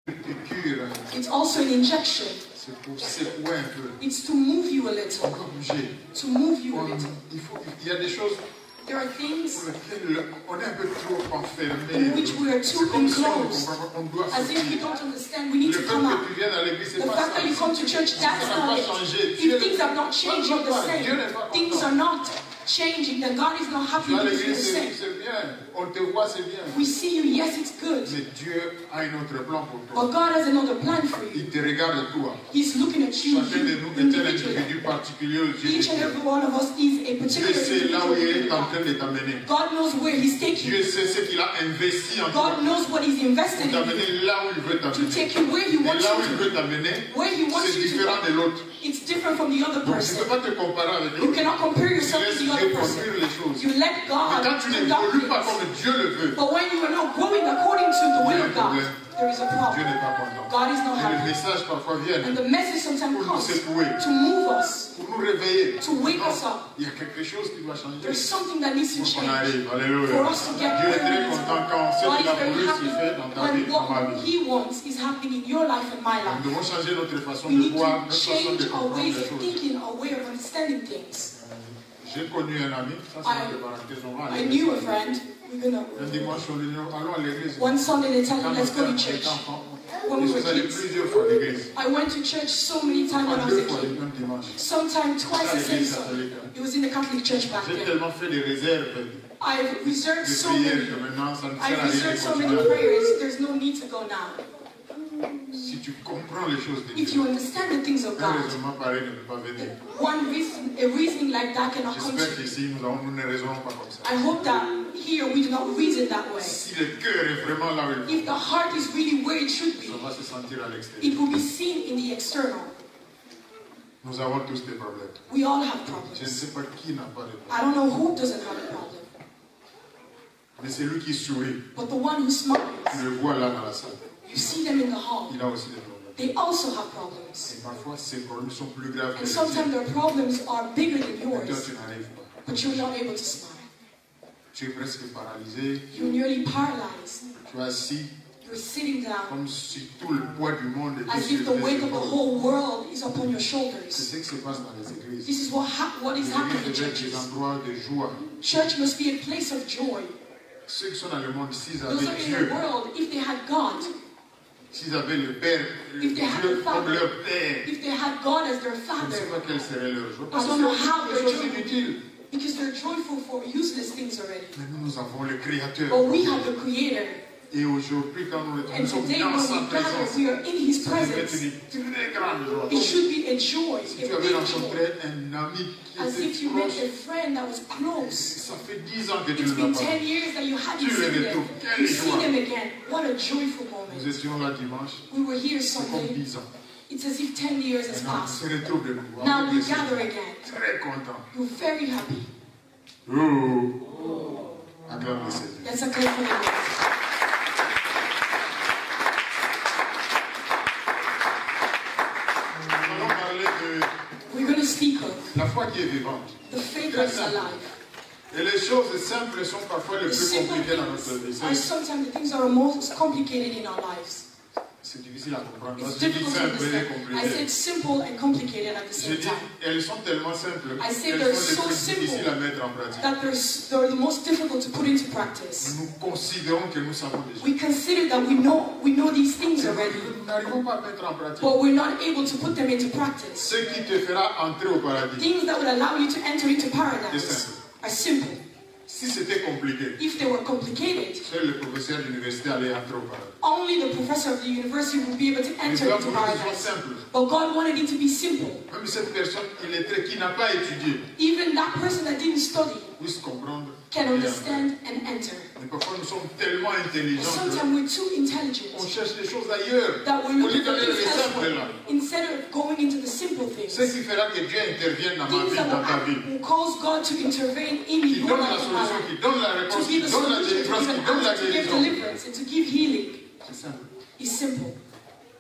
piqûre. It's also an injection. C'est pour secouer un peu. It's to move you a little. On doit bouger. To move you a little. Il y a des choses There are things pour lesquelles on est un peu trop enfermé. in which we are too enclosed. On doit As if we don't understand, we need le to come fait out. que tu viennes à l'église, c'est The pas fact ça. that you come to church, that's Ça n'a not pas it. changé. If things have not changed, you're the Dieu same. n'est pas Things content. are not changing, then God is not happy Tu vas à with you the l'église, same. c'est bien. On te voit, c'est bien. We see you, yes, it's good. Mais Dieu a un autre plan pour toi. But God has another plan for you. Il te regarde toi. He's looking at you Chacun de nous est un individually. individu particulier aux yeux de Each and Dieu. every one of us is a Dieu particular sait là où il est individual. en train de t'amener. God knows where He's taking Dieu you. sait ce qu'il a investi en toi. God knows what He's invested Pour in you. t'amener là où il veut To t'amener. take you where He Et wants là où il you veut to. t'amener, Where He wants c'est you to différent go. de l'autre. It's different from the other Donc tu ne peux person. pas te comparer avec You l'autre. cannot compare Tu yourself laisses to the Dieu other person. construire les choses. You let Mais God quand tu conduct n'évolues pas things. comme Dieu le veut, But when you are not growing according to the will of God, there is a Dieu problem. n'est pas content. God is not Et le happy. message parfois vient And the message sometimes pour nous comes secouer, to move us, pour nous réveiller. to wake us up. Il y a quelque chose qui doit changer There's something that needs to pour qu'on change. arrive. Alléluia. For us to get Dieu est where très we need to content go. quand ce God qu'il is a very voulu happy se fait dans ta vie, when dans ma what vie. He wants is happening in your life and my life. Nous devons changer notre façon We de need voir, to notre façon de change our comprendre ways les of choses. thinking, our way of understanding things. J'ai connu un ami, ça c'est une parenthèse, on va à I l'église. knew a friend. Un dimanche, on lui dit, allons à l'église. One Sunday they tell Quand me, let's go to on church. était enfant, When we je were suis allé kids, plusieurs fois à l'église. I went to church so many times when I Pas was deux a fois le kid. même dimanche. Sometimes twice the same Sunday. It was in the Catholic church back J'ai then. tellement fait des réserves I've reserved de so prières many. que maintenant ça ne sert I've à rien reserved de so many continuer. prayers. There's no need to go now. Si tu comprends les choses de If Dieu, you understand the things of un God, raisonnement pareil ne peut pas venir. a reasoning like that cannot come J'espère to you. qu'ici nous ne raisonnons pas comme ça. I hope that here we do not reason that way. Si le cœur est vraiment là où il faut, If the heart is really where it should be, ça va se sentir à l'extérieur. it will be seen in the external. Nous avons tous des problèmes. We all have Je ne problems. sais pas qui n'a pas de problème. I don't know who doesn't have a problem, Mais c'est lui qui sourit. but the one who smiles, Tu le vois là dans la salle. you see them in the hall. Il a aussi des problèmes. They also have problems. Et parfois, ces problèmes sont plus graves que And les sometimes tiens. their problems are bigger than Et toi, yours, tu n'arrives pas. but you're not able to smile. Tu es presque paralysé. You're nearly paralyzed. Tu es assis You're sitting down comme si tout le poids du monde était as sur if the weight tes of the épaules. whole world is upon your C'est shoulders. ce qui se passe dans les églises. This is what is happening in Les églises devaient être churches. des endroits de joie. Church must be a place of joy. Ceux qui sont dans le monde, s'ils Those avaient are in Dieu, the world, if they had God, s'ils avaient le Père, If they had Dieu the comme Father, leur Père, if they had God as their je ne sais Father, pas quelle serait leur joie. I Parce que don't know how c'est they're des choses joyful. inutiles. Because they're joyful for useless things already. Mais nous avons le Créateur. But we have the Creator. Et aujourd'hui, quand nous And sommes today, dans when sa we gather, présence, we are in His ça devrait être presence. une très grande joie. It should be a joy, Si a tu avais big joy. rencontré un ami qui As était if you met proche, a friend that was close. ça fait 10 ans que tu It's ne been l'as pas 10 vu. years that you hadn't Tu le seen them. retrouves. Quelle You see joie. them again. What a joyful Nous moment. étions là dimanche, We were here c'est comme Sunday. 10 ans. It's as if 10 years has Maintenant, on passed. se retrouve de nouveau. Now avec we le Seigneur. gather again. Très content. You're very happy. Oh. Acclame le Seigneur. Let's acclaim for the Lord. Nous allons parler de We're going to speak of la foi qui est vivante. the faith that is alive. Et les choses simples sont parfois les The plus simple compliquées dans notre things vie. are sometimes the things that are most complicated in our lives. C'est difficile à comprendre. Parce It's que je dis difficult to simple et understand. I compliqué. said simple and complicated at the Je same dis, time. elles sont tellement simples I say qu'elles they're sont so les plus difficiles simple à mettre en pratique. that they're the most difficult to put into practice. Nous considérons que nous savons déjà. We consider that we know these things already, Nous n'arrivons pas à mettre en pratique. but we're not able to put them into practice. Ce qui te fera entrer au paradis. Things that would allow you to enter into C'est paradise simple. are simple. Si c'était compliqué, If they were complicated, seul le professeur d'université allait entrer au paradis. only the professor of the university would be able to Mais enter Dieu a into voulu que ce soit paradise. simple. But God wanted it to be simple. Même cette personne qui n'a pas étudié Even that person that didn't study puisse comprendre. can et entrer. understand and enter. Mais parfois nous sommes tellement But intelligents sometimes we're too qu'on intelligent cherche des choses ailleurs. that we're Au lieu looking for d'aller dans les things simples là. elsewhere instead of going into the simple things. Ce qui fera que Dieu intervienne dans ma Things vie, that dans ta vie. will cause God to intervene in Qui your donne la life and my solution, life. qui donne la To réponse, be qui the donne la solution, to délivrance, give qui an donne la answer, to give guérison. deliverance, and to give healing. C'est simple. It's simple.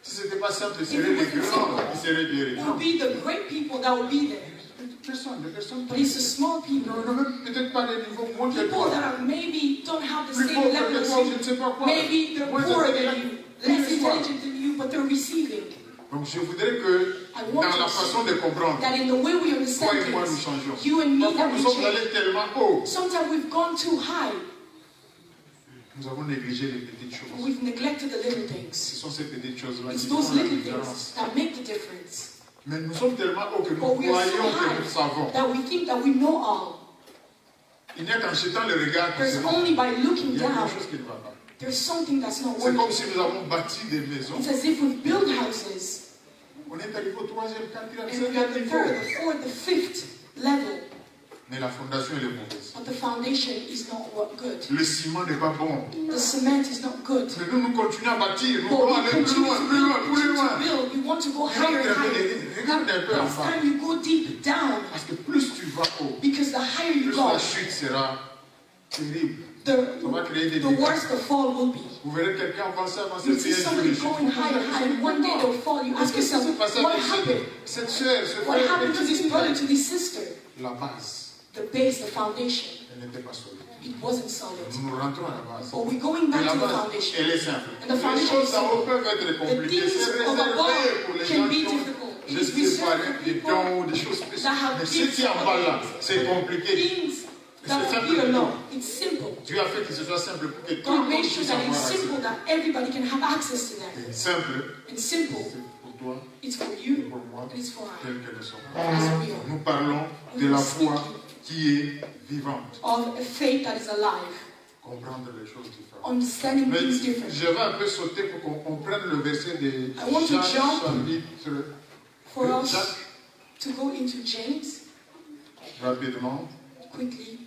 Si ce n'était pas simple, ce If serait it les wasn't grands simple, qui seraient guéris. It Non. will be the great people that will be there. Les personnes But it's the small qui people, n'ont même peut-être pas des niveaux moins que people toi. that are maybe don't have the Plus same pauvres level que as toi, je you. ne sais pas quoi. Maybe they're Moins poorer than intelligents, you, plus less que toi. intelligent than you. but they're receiving. Donc je voudrais que dans la façon de comprendre, that in the way we understand toi et moi nous things, changeons. you and me, Parfois that nous we sommes allés change. tellement haut. Sometimes we've gone too high. Nous avons négligé les petites choses. We've neglected the little Ce things. sont ces petites choses-là It's qui those font la little différence. things that make the difference. Mais nous sommes tellement hauts que nous But we are so croyons que nous high savons. that we think that we know all. Il n'y a qu'en jetant le regard que There's c'est only by looking il y a down. quelque chose qui ne va pas. There's something that's not C'est comme working. si nous avons bâti des maisons. It's as if we build houses On est arrivé au 3e, 4e, and we're at the 5e 3rd, niveau. the 4th, the 5th level, Mais la fondation elle est mauvaise. but the foundation is not good. Le ciment n'est pas bon. The cement is not good. Mais nous continuons à bâtir. Nous But voulons we aller plus continue loin, to plus loin, build, plus loin. we want to go higher and higher. Regarde un peu en It's bas. time you go deep down, Parce que plus tu vas haut, because the higher you plus go, la chute sera terrible. Ça va créer des the dégâts. worse the fall will be. Vous verrez quelqu'un avancer, avancer, You see payer sur somebody les chutes. going higher and higher, and one day they'll fall. You ask Qu'est-ce qui yourself, s'est passé what avec happened? cette soeur, ce What frère? happened to this brother, to this sister? La base, The base, the foundation, elle n'était pas solide. it wasn't solid. Nous rentrons à la base. But we're going Et back la to the base, foundation. elle est simple. And the Les foundation choses is en haut simple. peuvent être The compliquées. things C'est of réservé above pour les can gens be qui ont, difficult. je It is sais pas, reserved for des people dons, des choses that spéciales. have Mais ce gifts qui est en bas là, for c'est compliqué. things that C'est are simple. here alone. It's simple. Dieu a fait que ce soit simple pour que tout le God monde made sure puisse that avoir it's accès. simple, that everybody can have access to that. Et simple, And simple, c'est pour toi it's for et you, pour moi, and it's for us. tel que nous sommes. As we are. Nous parlons de la foi qui est vivante. Of a faith that is alive. Comprendre les choses différentes. Understanding Mais things different. je vais un peu sauter pour qu'on prenne le verset de I want to Jacques jump chapitre For us Jacques, to go into James rapidement. quickly.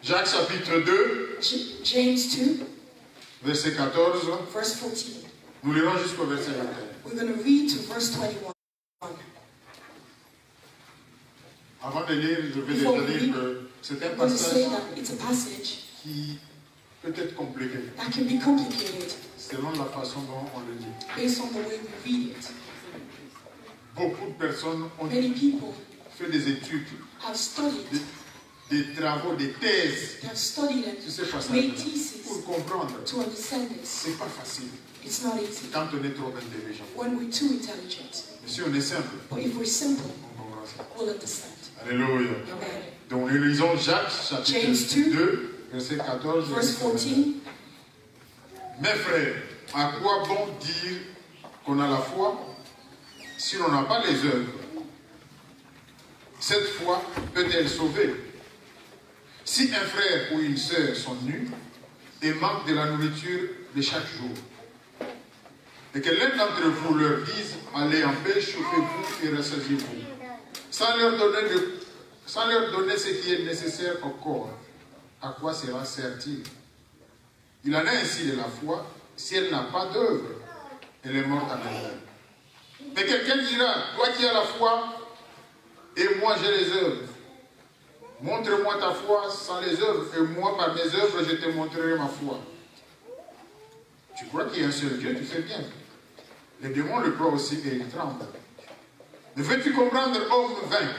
Jacques chapitre 2, James 2, verset 14. verse 14. Nous lirons jusqu'au verset 21. We're going to read to verse 21. Avant de lire, je vais Before déjà we dire read, que c'est un I'm going to say passage that it's a passage qui peut être compliqué that can be complicated selon la façon dont on le dit. based on the way we read it. Beaucoup de personnes ont Many people fait des études, have studied, des travaux, des thèses they have studied sur ces and passages made pour theses comprendre. to understand this. C'est pas facile It's not easy quand on est trop intelligent. when we're too intelligent. Mais si on est simple, But if we're simple, on comprend ça. we'll understand. Alléluia. Amen. Donc nous lisons Jacques chapitre James 2, verset 14. Verse 14. Mes frères, à quoi bon dire qu'on a la foi si l'on n'a pas les œuvres? Cette foi peut-elle sauver? Si un frère ou une sœur sont nus et manquent de la nourriture de chaque jour, et que l'un d'entre vous leur dise, allez en paix, chauffez-vous et rassasiez-vous, sans leur donner ce qui est nécessaire au corps, à quoi cela sert-il? Il en est ainsi de la foi, si elle n'a pas d'œuvre, elle est morte en elle-même. Mais quelqu'un dira, toi qui as la foi, et moi j'ai les œuvres. Montre-moi ta foi sans les œuvres, et moi par mes œuvres je te montrerai ma foi. Tu crois qu'il y a un seul Dieu, tu fais bien. Les démons le croient aussi et ils tremblent. Ne veux-tu comprendre, homme vain,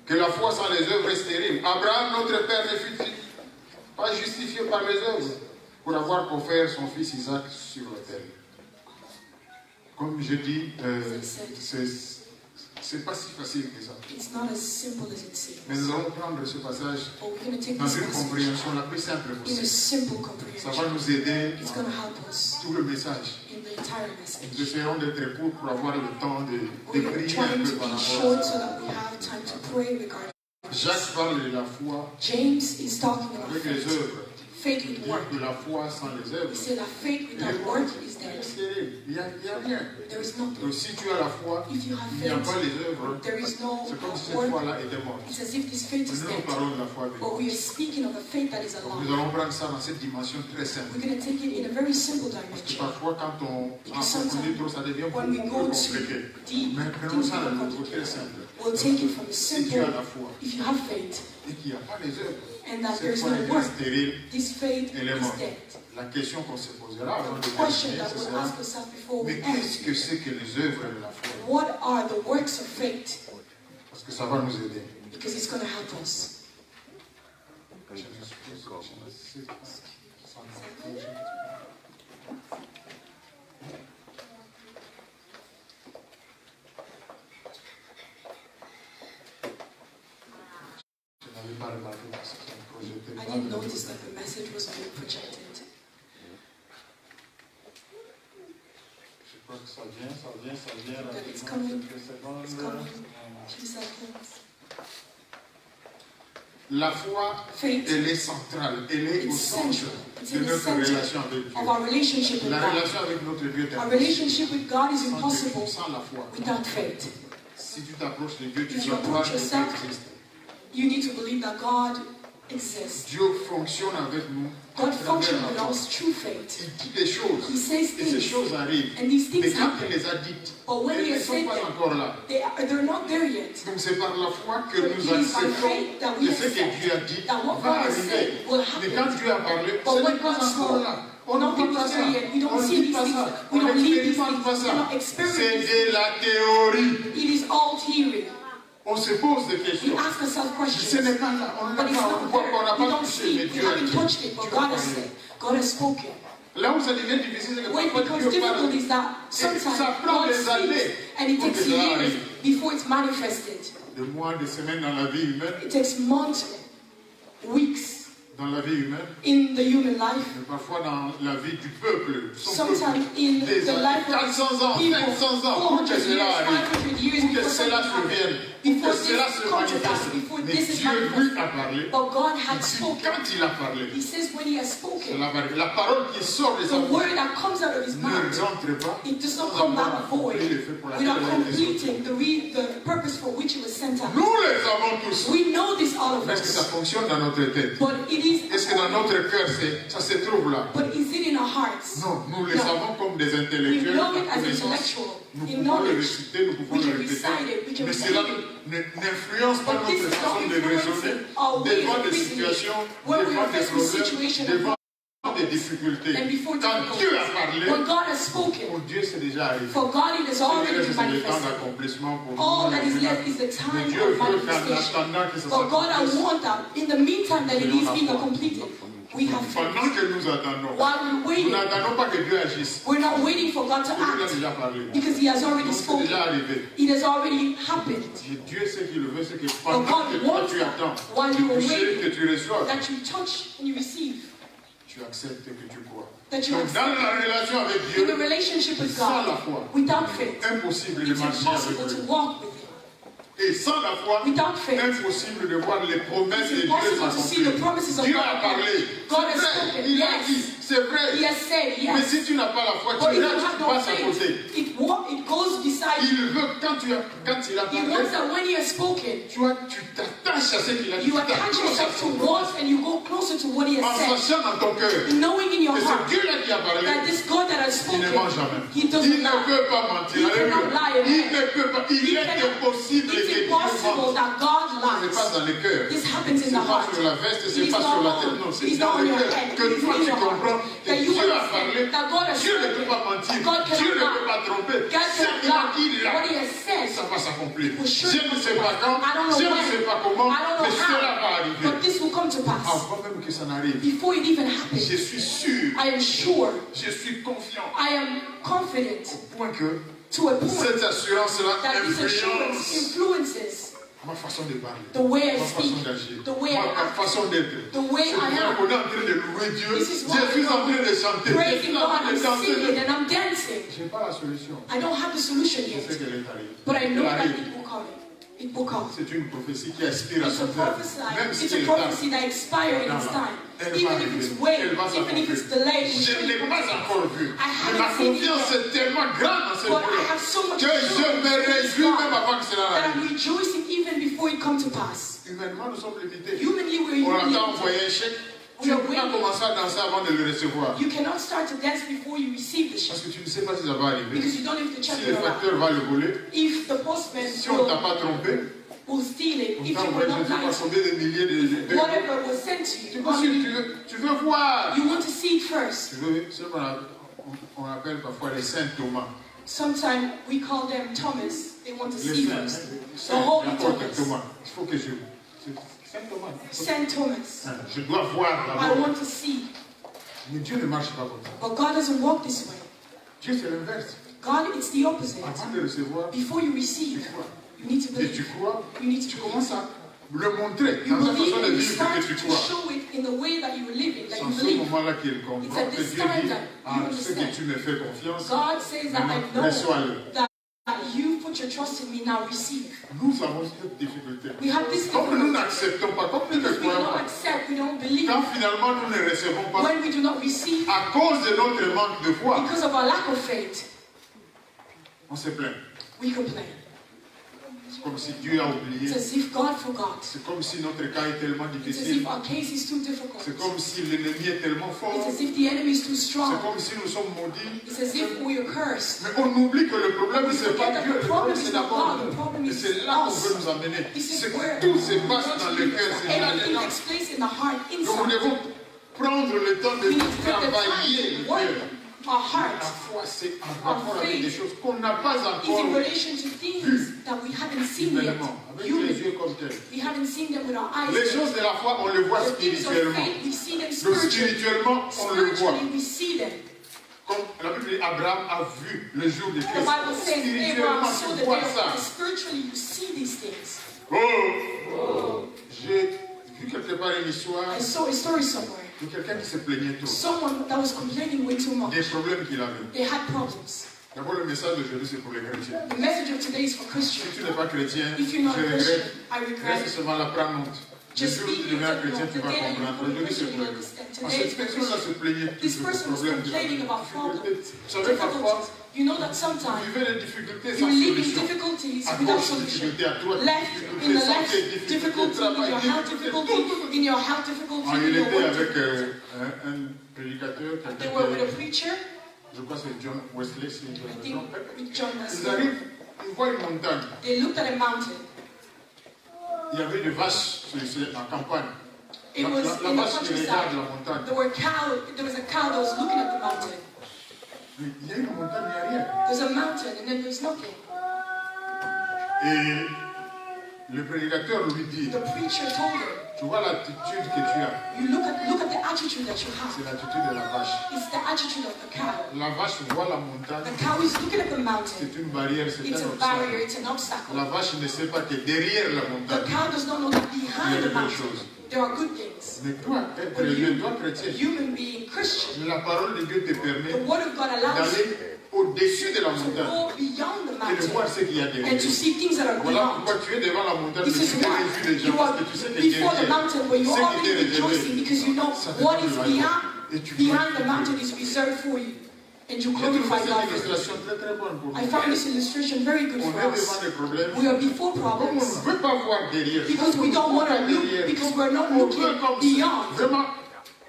que la foi sans les œuvres est stérile? Abraham, notre père, ne fut-il pas justifié par les œuvres pour avoir offert son fils Isaac sur l'autel? Comme je dis, c'est pas si facile que ça. It's not as simple as it Mais seems. nous allons prendre ce passage But we're going to take dans this une passage compréhension la plus simple in a possible. simple Ça comprehension. va nous aider It's dans going to help us tout le message. in the entire Nous message. essayons d'être courts pour avoir le temps de We're prier un trying peu to par be rapport à short ça. so that we have time to pray regarding Jacques parle de la foi James is talking about avec les faith. œuvres. Faith with Il work. dit que la foi sans les œuvres, He said that faith il est without work is c'est dead. stérile. Il n'y a rien. There is nothing. Donc si tu as la foi, If you have il n'y a pas faith, les œuvres, there is no c'est comme si cette work. foi-là était morte. It's as if this faith is Nous nous dead. parlons de la foi But vivante. we are speaking of a faith that is Donc alive. nous allons prendre ça dans cette dimension très simple. We're going to take it in a very simple Parce que dimension. parfois quand on approfondit trop, ça devient When we beaucoup go plus too compliqué. deep, Mais prenons things ça dans become le niveau très complicated. simple. We'll take it from the Si tu as la simple. foi If you have faith et qu'il n'y a pas les œuvres, and that cette there's foi no est work, stérile. this faith Elle est is morte. dead. La question qu'on se posera avant de The question terminer, that ce we'll sera, ask ourselves before we mais end: qu'est-ce que c'est que les œuvres de la foi? what are the works of faith? Parce que ça va nous aider. Because because it's going to help us. I didn't notice that the message was being projected. It's coming. It's coming. 2 seconds. La foi, elle est centrale, elle est au centre de notre relation avec Dieu. La relation avec notre Dieu est Our relationship with God is impossible sans la foi. without faith. Si tu t'approches de Dieu, tu If you dois croire approach que Dieu yourself, existe. you need to believe that God exists. Dieu fonctionne avec nous. God functions with us through faith. Il dit des choses. He says Et ces things, choses arrivent. and these Mais things quand happen. il les a dites, But when elles he ne has sont said pas them, encore là. they're not there yet. Donc c'est par la foi que But nous it is by acceptons faith that que we ce que accept Dieu a dit that what va God has arriver. said will Mais quand happen. Dieu a parlé, But ce when n'est pas God encore spoke, là. On ne nothing voit pas is ça. there yet. We don't On ne see dit these pas things. ça. We On don't leave these n'expérimente things. pas We don't ça. experience C'est these de la théorie. It is all theory. On se pose des We questions. ask ourselves Ce questions. n'est pas là. On But it's n'a not pas, there. on n'a We pas don't touché, mais see. We Dieu a haven't dit. touched it, but God has said. God has spoken. Là où ça devient difficile, c'est que Where it parfois becomes Dieu parle. difficult is that sometimes ça prend God des speaks années and it pour takes que cela years arrive. before it's manifested. Des mois, des semaines dans la vie humaine, It takes months, weeks dans la vie humaine, in the human life. mais parfois dans la vie du peuple. Son Sometimes peuple. in Des the années, life of 400 ans, people, 500 ans, pour 400 que cela years, arrive, 500 years pour que before cela something se happens. vienne, pour Before que cela this se comes to pass, manifeste. before Mais this is Dieu, lui, manifested. a parlé. But God Il had dit, spoken. quand il a parlé, He says when he has spoken, cela va arriver. La parole qui sort de the sa bouche word that comes out of his ne mouth, rentre pas it does not sans come avoir back void accompli l'effet pour without laquelle elle a été sortie. completing the purpose for which it was sent out. Nous les avons tous. We know this, all of Est-ce que ça us. fonctionne dans notre tête? But it is. Est-ce que dans notre cœur, ça se trouve là? But is it in our hearts? Non, nous les No. savons comme des We intellectuels. know it en as connaissance. intellectual, Nous in pouvons le knowledge. réciter, nous pouvons We le can répéter. recite it, we can Mais repeat cela it. n'influence pas But this notre is not façon de raisonner our way devant of des reasoning. situations, When we devant are des faced with problèmes, situations devant des difficultés. and before Quand Dieu a parlé, when God has spoken, pour Dieu c'est déjà arrivé. for God it has Il already reste been le temps manifested. d'accomplissement pour All that is nous. left is the Mais time Dieu of veut qu'en manifestation. attendant que ça But God, I s'accomplisse, want that in the meantime that it is being completed, we have faith. pendant que nous attendons, While we're nous waiting, n'attendons pas que Dieu agisse. we're not waiting for God to Dieu l'a act déjà parlé. because He has already Donc c'est spoken. déjà arrivé. It has already happened. Dieu sait qu'il veut, c'est que But pendant God que toi wants tu attends, that while tu you are touches, waiting, que tu reçois, that you touch and you receive, tu acceptes et que tu crois. that you Donc accept. dans la relation avec In Dieu, the relationship with sans la God, foi, without faith, impossible de it's marcher impossible avec to lui. walk with Him. Et sans la foi, Without faith, impossible de voir les promesses de it's Dieu impossible to see the s'accomplir. promises of Dieu God. a parlé, God c'est has vrai, spoken, il a yes. dit, c'est vrai. He has said, Mais yes. si tu n'as pas la foi, But tu if you have restes, tu no passes à côté. faith, it goes beside you. Il veut, quand il a He parlé, wants that when He has spoken, tu t'attaches à ce qu'il a dit. you Tu attach t'accroches à yourself son to promesse. what and you go closer to what He En has said. sachant dans ton cœur Knowing in your que heart c'est Dieu là qui a parlé, that this God that has il ne ment spoken, jamais. He doesn't Il ne lie. peut pas mentir. He cannot Alléluia. lie. Il ne peut pas. Il He est cannot- impossible que It's Dieu impossible mente. that God Ce n'est pas lies. dans le cœur. This happens in C'est the pas heart. sur la veste, It c'est is pas not sur la on- tête. Non, it c'est is dans not on le your cœur. head. Que It is toi in tu your heart. comprends que That you Dieu a understand parlé. that God has Dieu ne spoken. peut pas mentir. God cannot Dieu ne lie. peut pas tromper. God Ce qu'il a cannot dit lie. là, What He has said, ça va s'accomplir. will Je surely ne sais pas quand, I don't know je ne when. sais pas comment, I don't mais know cela va how, arriver. but this will come to pass. Avant même que ça n'arrive, Before it even happens, je suis sûr, I am sure, je suis confiant, I am confident au point que to a point cette assurance-là that this assurance influence influences ma façon de parler, the way I ma speak, façon d'agir, the way I ma act, façon d'être. the way C'est I vrai am. qu'on est en train de louer Dieu, This is je why suis en train de chanter, je praising suis en God, train I'm de danser. singing and I'm dancing. Je n'ai pas la solution. I don't have the solution Je sais yet, qu'elle est arrivée. but I know Elle that arrive. it will come. It will come. C'est une prophétie qui aspire à It's a son terme. prophecy. Même si It's a elle tarde, prophecy that expires in its time. elle va Even if arriver. it's way, Elle va even if it's s'accomplir. delayed, Je ne l'ai pas encore vu. I Mais haven't ma seen it confiance yet. est tellement grande dans cette But I voie have so much que je me réjouis même avant que cela that arrive. I'm rejoicing even before it comes to pass. Humainement, nous sommes limités. Humanly, we're On attend limited. envoyer un chèque. Tu We ne are peux pas waiting. commencer à danser avant de le recevoir. You cannot start to dance before you receive the Parce check que tu ne sais pas si ça va arriver. because you don't know if the Si check le will arrive. facteur va le voler. If the postman Si on ne t'a will pas trompé, steal it, on if t'a you envoyé will je ne not sais pas lie, combien de milliers de whatever was sent to Tu you, veux suivre, tu veux voir. you want to see it first. Tu veux ce qu'on appelle parfois les saints Thomas. Sometimes we call them Thomas. They want to Les see saints, first. hein, les The saints, holy l'apôtre Thomas. Thomas. Il faut que Saint Thomas. Saint Thomas. Je dois voir I d'abord. want to see. Mais Dieu ne marche pas comme ça. But God doesn't walk this way. Dieu, c'est l'inverse. God, it's the opposite. Avant de recevoir, Before you tu receive, crois. you need to Et tu believe. crois, You need to tu believe. commences à le montrer You dans ta believe façon de and you vivre start que tu to crois. show it in the way that you live it, that C'est you en ce believe. moment-là qu'il It's comprend at que this Dieu time dit that à you ce que understand. tu me fais confiance, God says that I maintenant, know reçois-le. that you put your trust in me, now receive. Nous avons cette difficulté. We have this Comme nous difficulty n'acceptons pas, comme nous ne because we croyons don't pas, accept, we don't believe. quand finalement nous ne recevons pas, When we do not receive, à cause de notre manque de foi, because of our lack of faith, on se plaint. we complain. C'est comme si Dieu a oublié. It's as if God forgot. C'est comme si notre cas est tellement It's as difficile. if our case is too difficult. C'est comme si l'ennemi est tellement fort. It's as if the enemy is too C'est strong. comme si nous sommes maudits. It's as if we are cursed. Mais on oublie que le problème, We c'est pas forget that Dieu, the le problem problème, is c'est not d'abord God, the problem nous. Et is c'est là qu'on us. veut nous amener. This is C'est where que tout se we passe want dans to le be. cœur, c'est là Everything dedans. takes place in the heart, Donc nous inside. devons prendre le temps de We need to take the travailler time le to work cœur. our La heart foi, c'est en rapport avec des choses qu'on n'a pas is in encore relation to things that we haven't seen yet. humainement, avec les Human. yeux comme tels. We haven't seen them with our eyes. Les yet. choses de la foi, on le voit The things of spirituellement. faith, we see them Donc spiritually. spirituellement, on le voit. Spiritually, we see them. Comme la Bible dit, Abraham a vu le jour de The Christ. Bible says Abraham Spirituellement, saw tu the vois day of ça. Christ. Spiritually, you see these things. J'ai vu quelque part une histoire I saw a story somewhere. de quelqu'un qui se plaignait trop Someone that was complaining way too much. des problèmes qu'il avait. They had problems. D'abord, le message d'aujourd'hui, c'est pour les chrétiens. The message of today is for Si Christians. tu n'es pas chrétien, If je you're not a Christian, regrette. I regret Reste it. seulement la prendre honte. Le Just jour où tu be deviens the chrétien, tu vas day that you comprendre. become a Aujourd'hui, c'est Christian, you problème. understand. Parce Today que is cette for personne-là se plaignait This toujours person des was problèmes. complaining about problems, Vous savez, parfois, difficulties. You know that vous sometimes vivez des difficultés you sans live in solution. difficulties À without gauche, solution. difficulté, à droite, Left, in difficulté, the santé, left, difficulté, difficulty in travail, your health, difficulty in your health, difficulty Ah, in il your était work. avec un prédicateur, They were with a quelqu'un preacher, je crois que c'est John Wesley, si je I me think trompe. with John Ils Wesley. arrivent, ils voient une montagne. They looked at a mountain. Il y avait des vaches en campagne. It La was vache in the qui regarde la countryside. montagne. There was a cow that was looking at the mountain. Mais il y a une montagne, il n'y a rien. There's a mountain and then there's nothing. Et le prédicateur lui dit, The preacher told her, tu vois l'attitude que tu as, you look at the attitude that you c'est have. l'attitude de la vache. It's the attitude of the cow. La vache voit la montagne, The cow is looking at the mountain. c'est une barrière, c'est It's un a barrier, obstacle. it's an obstacle. La vache ne sait pas que derrière la The montagne, cow does not know that il y a behind the des belles mountain choses. there are good things. Mais toi, être humain, toi chrétien, Human being Christian, la parole de Dieu te permet the word of God allows you d'aller au-dessus de la to montagne go beyond the et de voir mountain ce qu'il y a and derrière. to see things that are Voilà beyond. pourquoi tu es devant la montagne, mais This is tu te why réjouis déjà you are parce que tu sais que before the derrière, mountain where you ce are qui t'est already rejoicing réservé, because you know ça te what fait is de la joie. Et tu behind the vois. mountain is reserved for you. And you J'ai trouvé glorify cette God for it. illustration très très bonne pour I nous. found this illustration very good On for est devant us. des problèmes. We are before Comme on problems ne veut pas voir derrière, because we don't want to look, because we're not on looking veut comme beyond. vraiment,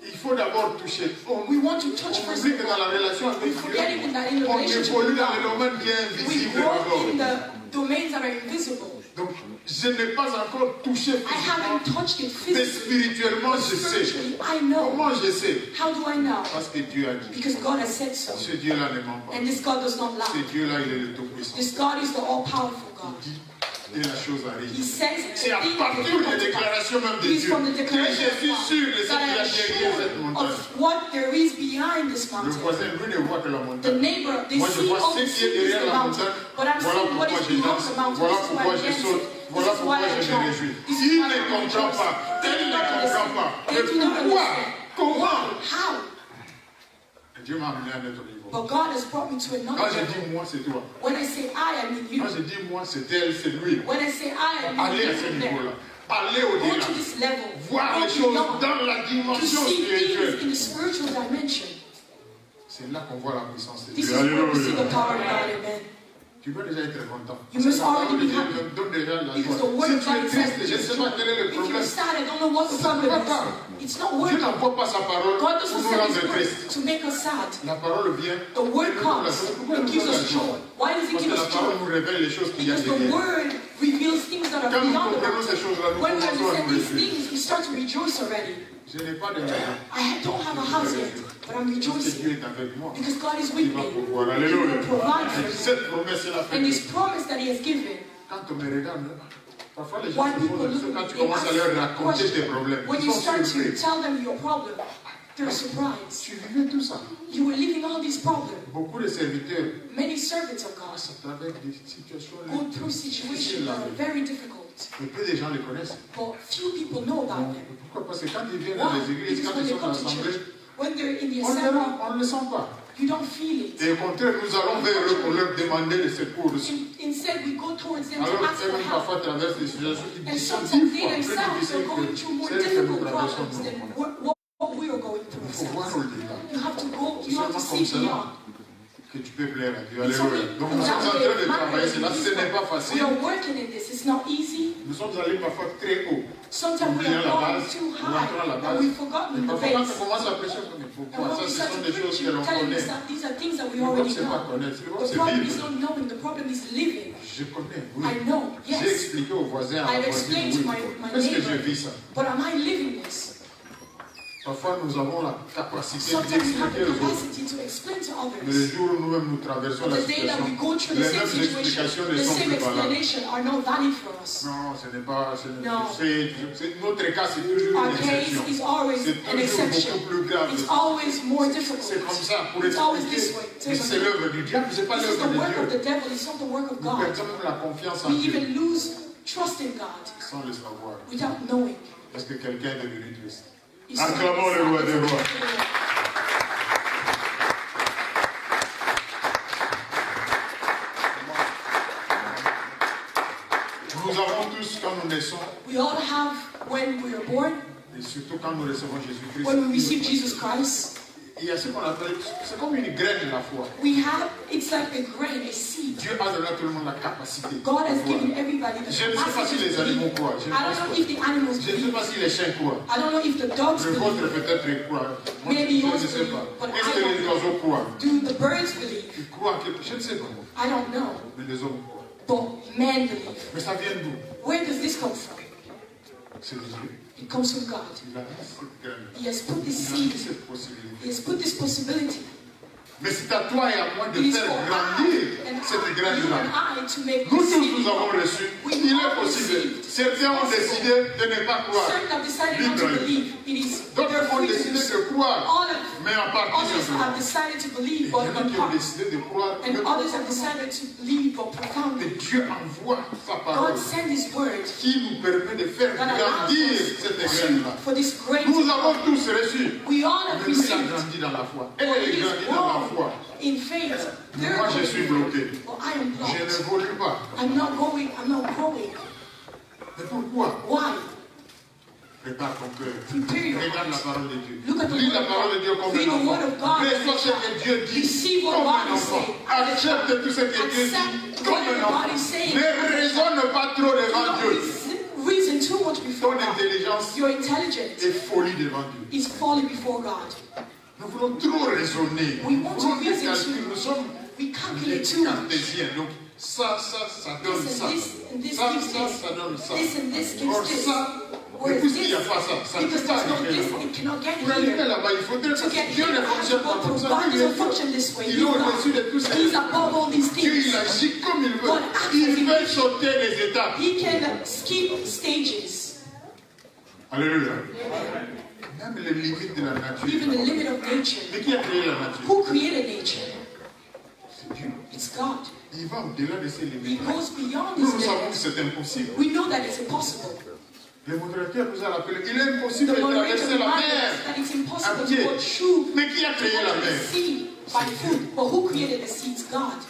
il faut d'abord toucher. We want to touch On first oublie of que dans la all. relation avec We forget Dieu, even that in the on relationship évolue with dans le God, domaine qui est we invisible grow d'abord. in the domains that are invisible. Donc, je n'ai pas encore touché I physiquement, haven't touched it mais physically, spirituellement, but je sais. spiritually I know. Comment je sais? How do I know? Parce que Dieu a dit. Because God has said so. Ce Dieu-là ne ment pas. And this God does not Ce lie. Dieu-là, il est le Tout-Puissant. This God is the all-powerful God. Il dit et la chose He arrive. says C'est à the thing partir will des come to pass. déclarations même de It is Dieu from the que declaration je of suis God sûr de ce that qu'il y I a am derrière cette sure montagne. of what there is behind this Le mountain. voisin, lui, ne voit que la The montagne. neighbor, they Moi, je see vois all ce they qui see est is derrière the la mountain. montagne. But I'm Voilà seeing what pourquoi is je beyond danse. the mountain. Voilà This is why pourquoi I je dance. saute. This Voilà is why pourquoi I je me jump. réjouis. This is Il why ne I comprend rejoice. pas. They Elle do ne not comprend understand. pas. They do not Pourquoi? understand. Comment? How? Dieu m'a amené à un autre niveau. But God has brought me to another Quand je level. dis moi, c'est toi. When I say I mean you. Quand je dis moi, c'est elle, c'est lui. When I say I mean Allez à ce you. niveau-là. Allez Go au-delà. to this level. Voir Go les choses beyond. dans la To dimension see things spirituelle. in the spiritual dimension. C'est là qu'on voit la puissance de This Dieu. is where we see the Alléluia. power of God. Amen. Tu dois déjà être content. You must La parole already de be Dieu happy. donne déjà la Because the joie. word Si of tu God es says, triste, je ne sais pas quel est le if you're problème. sad, I don't know what the Ça ne problem va pas. is. It's not Dieu working. n'envoie pas sa parole God pour doesn't nous send rendre His word tristes. to make us sad. La parole vient. The word et nous donne la comes joie. Pourquoi and nous gives donne la us joie? joy. Why does it Parce give que la us parole joy? nous révèle les choses qu'il y a Because the derrière. word reveals things that are Quand nous beyond the comprenons ces mountain. choses-là, nous When we commençons à understand nous these réjouir. things, we start to rejoice already. Je n'ai pas de maison. I don't have a house yet, but I'm Parce que rejoicing Dieu est avec moi. because God is Il with va me. pouvoir. He Alléluia. will provide for Et me. cette promesse, elle a fait And que His promise that He has given, quand on me regarde, Parfois les gens quand tu commences à leur raconter tes problèmes, when you start to tell them your problem, they're surprised. Tu vivais tout ça. You were living all these problems. Beaucoup de serviteurs Many servants of God avec des situations go through situations that are very difficult. Et peu de gens les connaissent. But few people know about them. Pourquoi? Parce que quand ils viennent dans les églises, quand ils sont dans l'assemblée, when they're in the assembly, on ne le sent pas. You don't feel it. Et au contraire, nous allons vers eux pour leur demander le secours. Instead, we go towards them alors to ask for eux-mêmes help. parfois traversent des situations And qui sont sometimes 10 they fois plus themselves difficiles are going through more que celles que nous difficult traversons problems than nous. what we are going through Il faut voir ourselves. au-delà. You have to go, you have to C'est see seulement beyond. que tu peux plaire à Dieu. Alléluia. Donc nous sommes en train de travailler cela. Ce n'est pas We facile. are working in this. It's not easy. Nous sommes allés parfois très haut. Sometimes we Oublions are la going base, too nous rentrons à la high base. and we've forgotten Et the parfois quand base. on commence à prêcher, on dit And pourquoi? when Ça, we ce start sont to des choses preach, que l'on you're telling connaît. us that these are things that we Le problème, already c'est pas know. connaître. Le problème, The c'est problem is vivre. not knowing. The problem is living. Je connais, oui. I know, J'ai yes. expliqué aux voisins, à I've la voisine, explained to oui. my Est-ce que je neighbor. vis ça? But am I living this? Parfois, nous avons la capacité Sometimes we have d'expliquer the aux autres. capacity to explain to Mais le others. jour où nous-mêmes nous traversons la The day that we situation, go through the les same mêmes situation, explications ne the sont same plus valables. explanation are not valid for us. Non, ce n'est pas. No. Notre cas, c'est toujours Our une case exception. is always C'est an toujours exception. beaucoup plus grave. It's always more C'est difficult. comme ça, pour It's always expliquer. this way. Mais c'est l'œuvre du diable, c'est pas This is l'œuvre the de work of the Dieu. devil. It's not the work of Nous God. perdons même la confiance en We Dieu even lose trust in God sans le savoir. without knowing. Est-ce que quelqu'un est devenu triste? It's Acclamons le roi des rois. Nous avons tous, quand nous naissons, We all have, when we are born, et surtout quand nous recevons Jésus-Christ, when we receive Jesus Christ, il y a ce qu'on appelle, c'est comme une graine de la foi. we have, it's like a grain, a seed. Dieu a donné à tout le monde la capacité. God has de croire. given everybody the Je ne sais pas si capacity les to animaux believe. croient. Je ne I don't pense know pas. if the animals Je ne sais believe. pas si les chiens croient. I don't know if the dogs Le vôtre believe. peut-être il croit. Moi, Maybe je yours ne sais pas. believe, but Est-ce I que les don't. oiseaux croient? Do the birds believe? Ils croient que je ne sais pas. I don't know. Mais les hommes croient. But men believe. Mais ça vient d'où? Where does this come from? C'est de Dieu. It comes from God. Il a mis cette graine. He has put this Il a mis seed. cette possibilité. He has put this possibility. Mais c'est à toi et à moi de It is faire for grandir I and cette you graine-là. and I to make Nous this tous, seed. nous avons reçu. Il est possible. Certains ont décidé de ne pas croire. Certain have decided not to Libre. believe. It is D'autres they're ont free to do décidé so. de croire, All of mais en partie others simplement. have decided to believe, Il y but en a in qui ont part. décidé de croire And que others have decided to believe, but profoundly. Dieu envoie sa parole God sent His word qui nous permet de faire that allows grandir us cette graine-là. for this great. Nous avons tous reçu. We all have Mais lui, il a received. grandi dans la foi. But Elle he est is grandie dans la grown foi. in faith. Mais moi, je suis bloqué. Well, I am Je blocked. n'évolue pas. I'm not growing. Mais pourquoi? Why? Prépare ton cœur. Prepare your Regarde la heart. parole de Dieu. Look at the Lis word la of parole de Dieu God. comme Read un the word enfant. of God. Reçois ce que Dieu dit Receive what comme God un is enfant. saying. Accepte tout ce que Dieu dit Accept comme un what enfant. God is saying. Ne raisonne pas trop devant Dieu. Reason too much before Ton God. intelligence Your intelligence est folie devant Dieu. is folly before God. Nous voulons trop raisonner. We Nous want voulons to des reason calculs. too. Nous sommes We des calculate too much. cartésiens. Donc, ça donne This ça. and this and this Ça, gives ça, this. ça donne ça. This and this Or gives this. ça, Whereas et puisqu'il n'y a this, pas ça, ça ne because peut pas there's no arriver this, là-bas. it cannot get Pour arriver here. là-bas, il faudrait To parce get que Dieu here, ne I have fonctionne to pas go comme through. ça. God Lui, doesn't function this way. il est au-dessus de tout ça. He's above all these Dieu, il things. agit comme il veut. God acts Il as he fait wishes. sauter les étapes. He can skip stages. Alléluia. Même les limites de la nature. Even the limit of nature. Mais qui a créé la nature? Who created nature? C'est Dieu. It's God. Il va au-delà de ces He limites. goes beyond Nous, his nous savons que limits. c'est impossible. We know that it's impossible. Le modérateur nous a rappelé qu'il est impossible The de moderator traverser la reminded mer. us that it's impossible à to pied. go through Mais qui a créé la the mer? sea by foot. But who created the sea? It's God.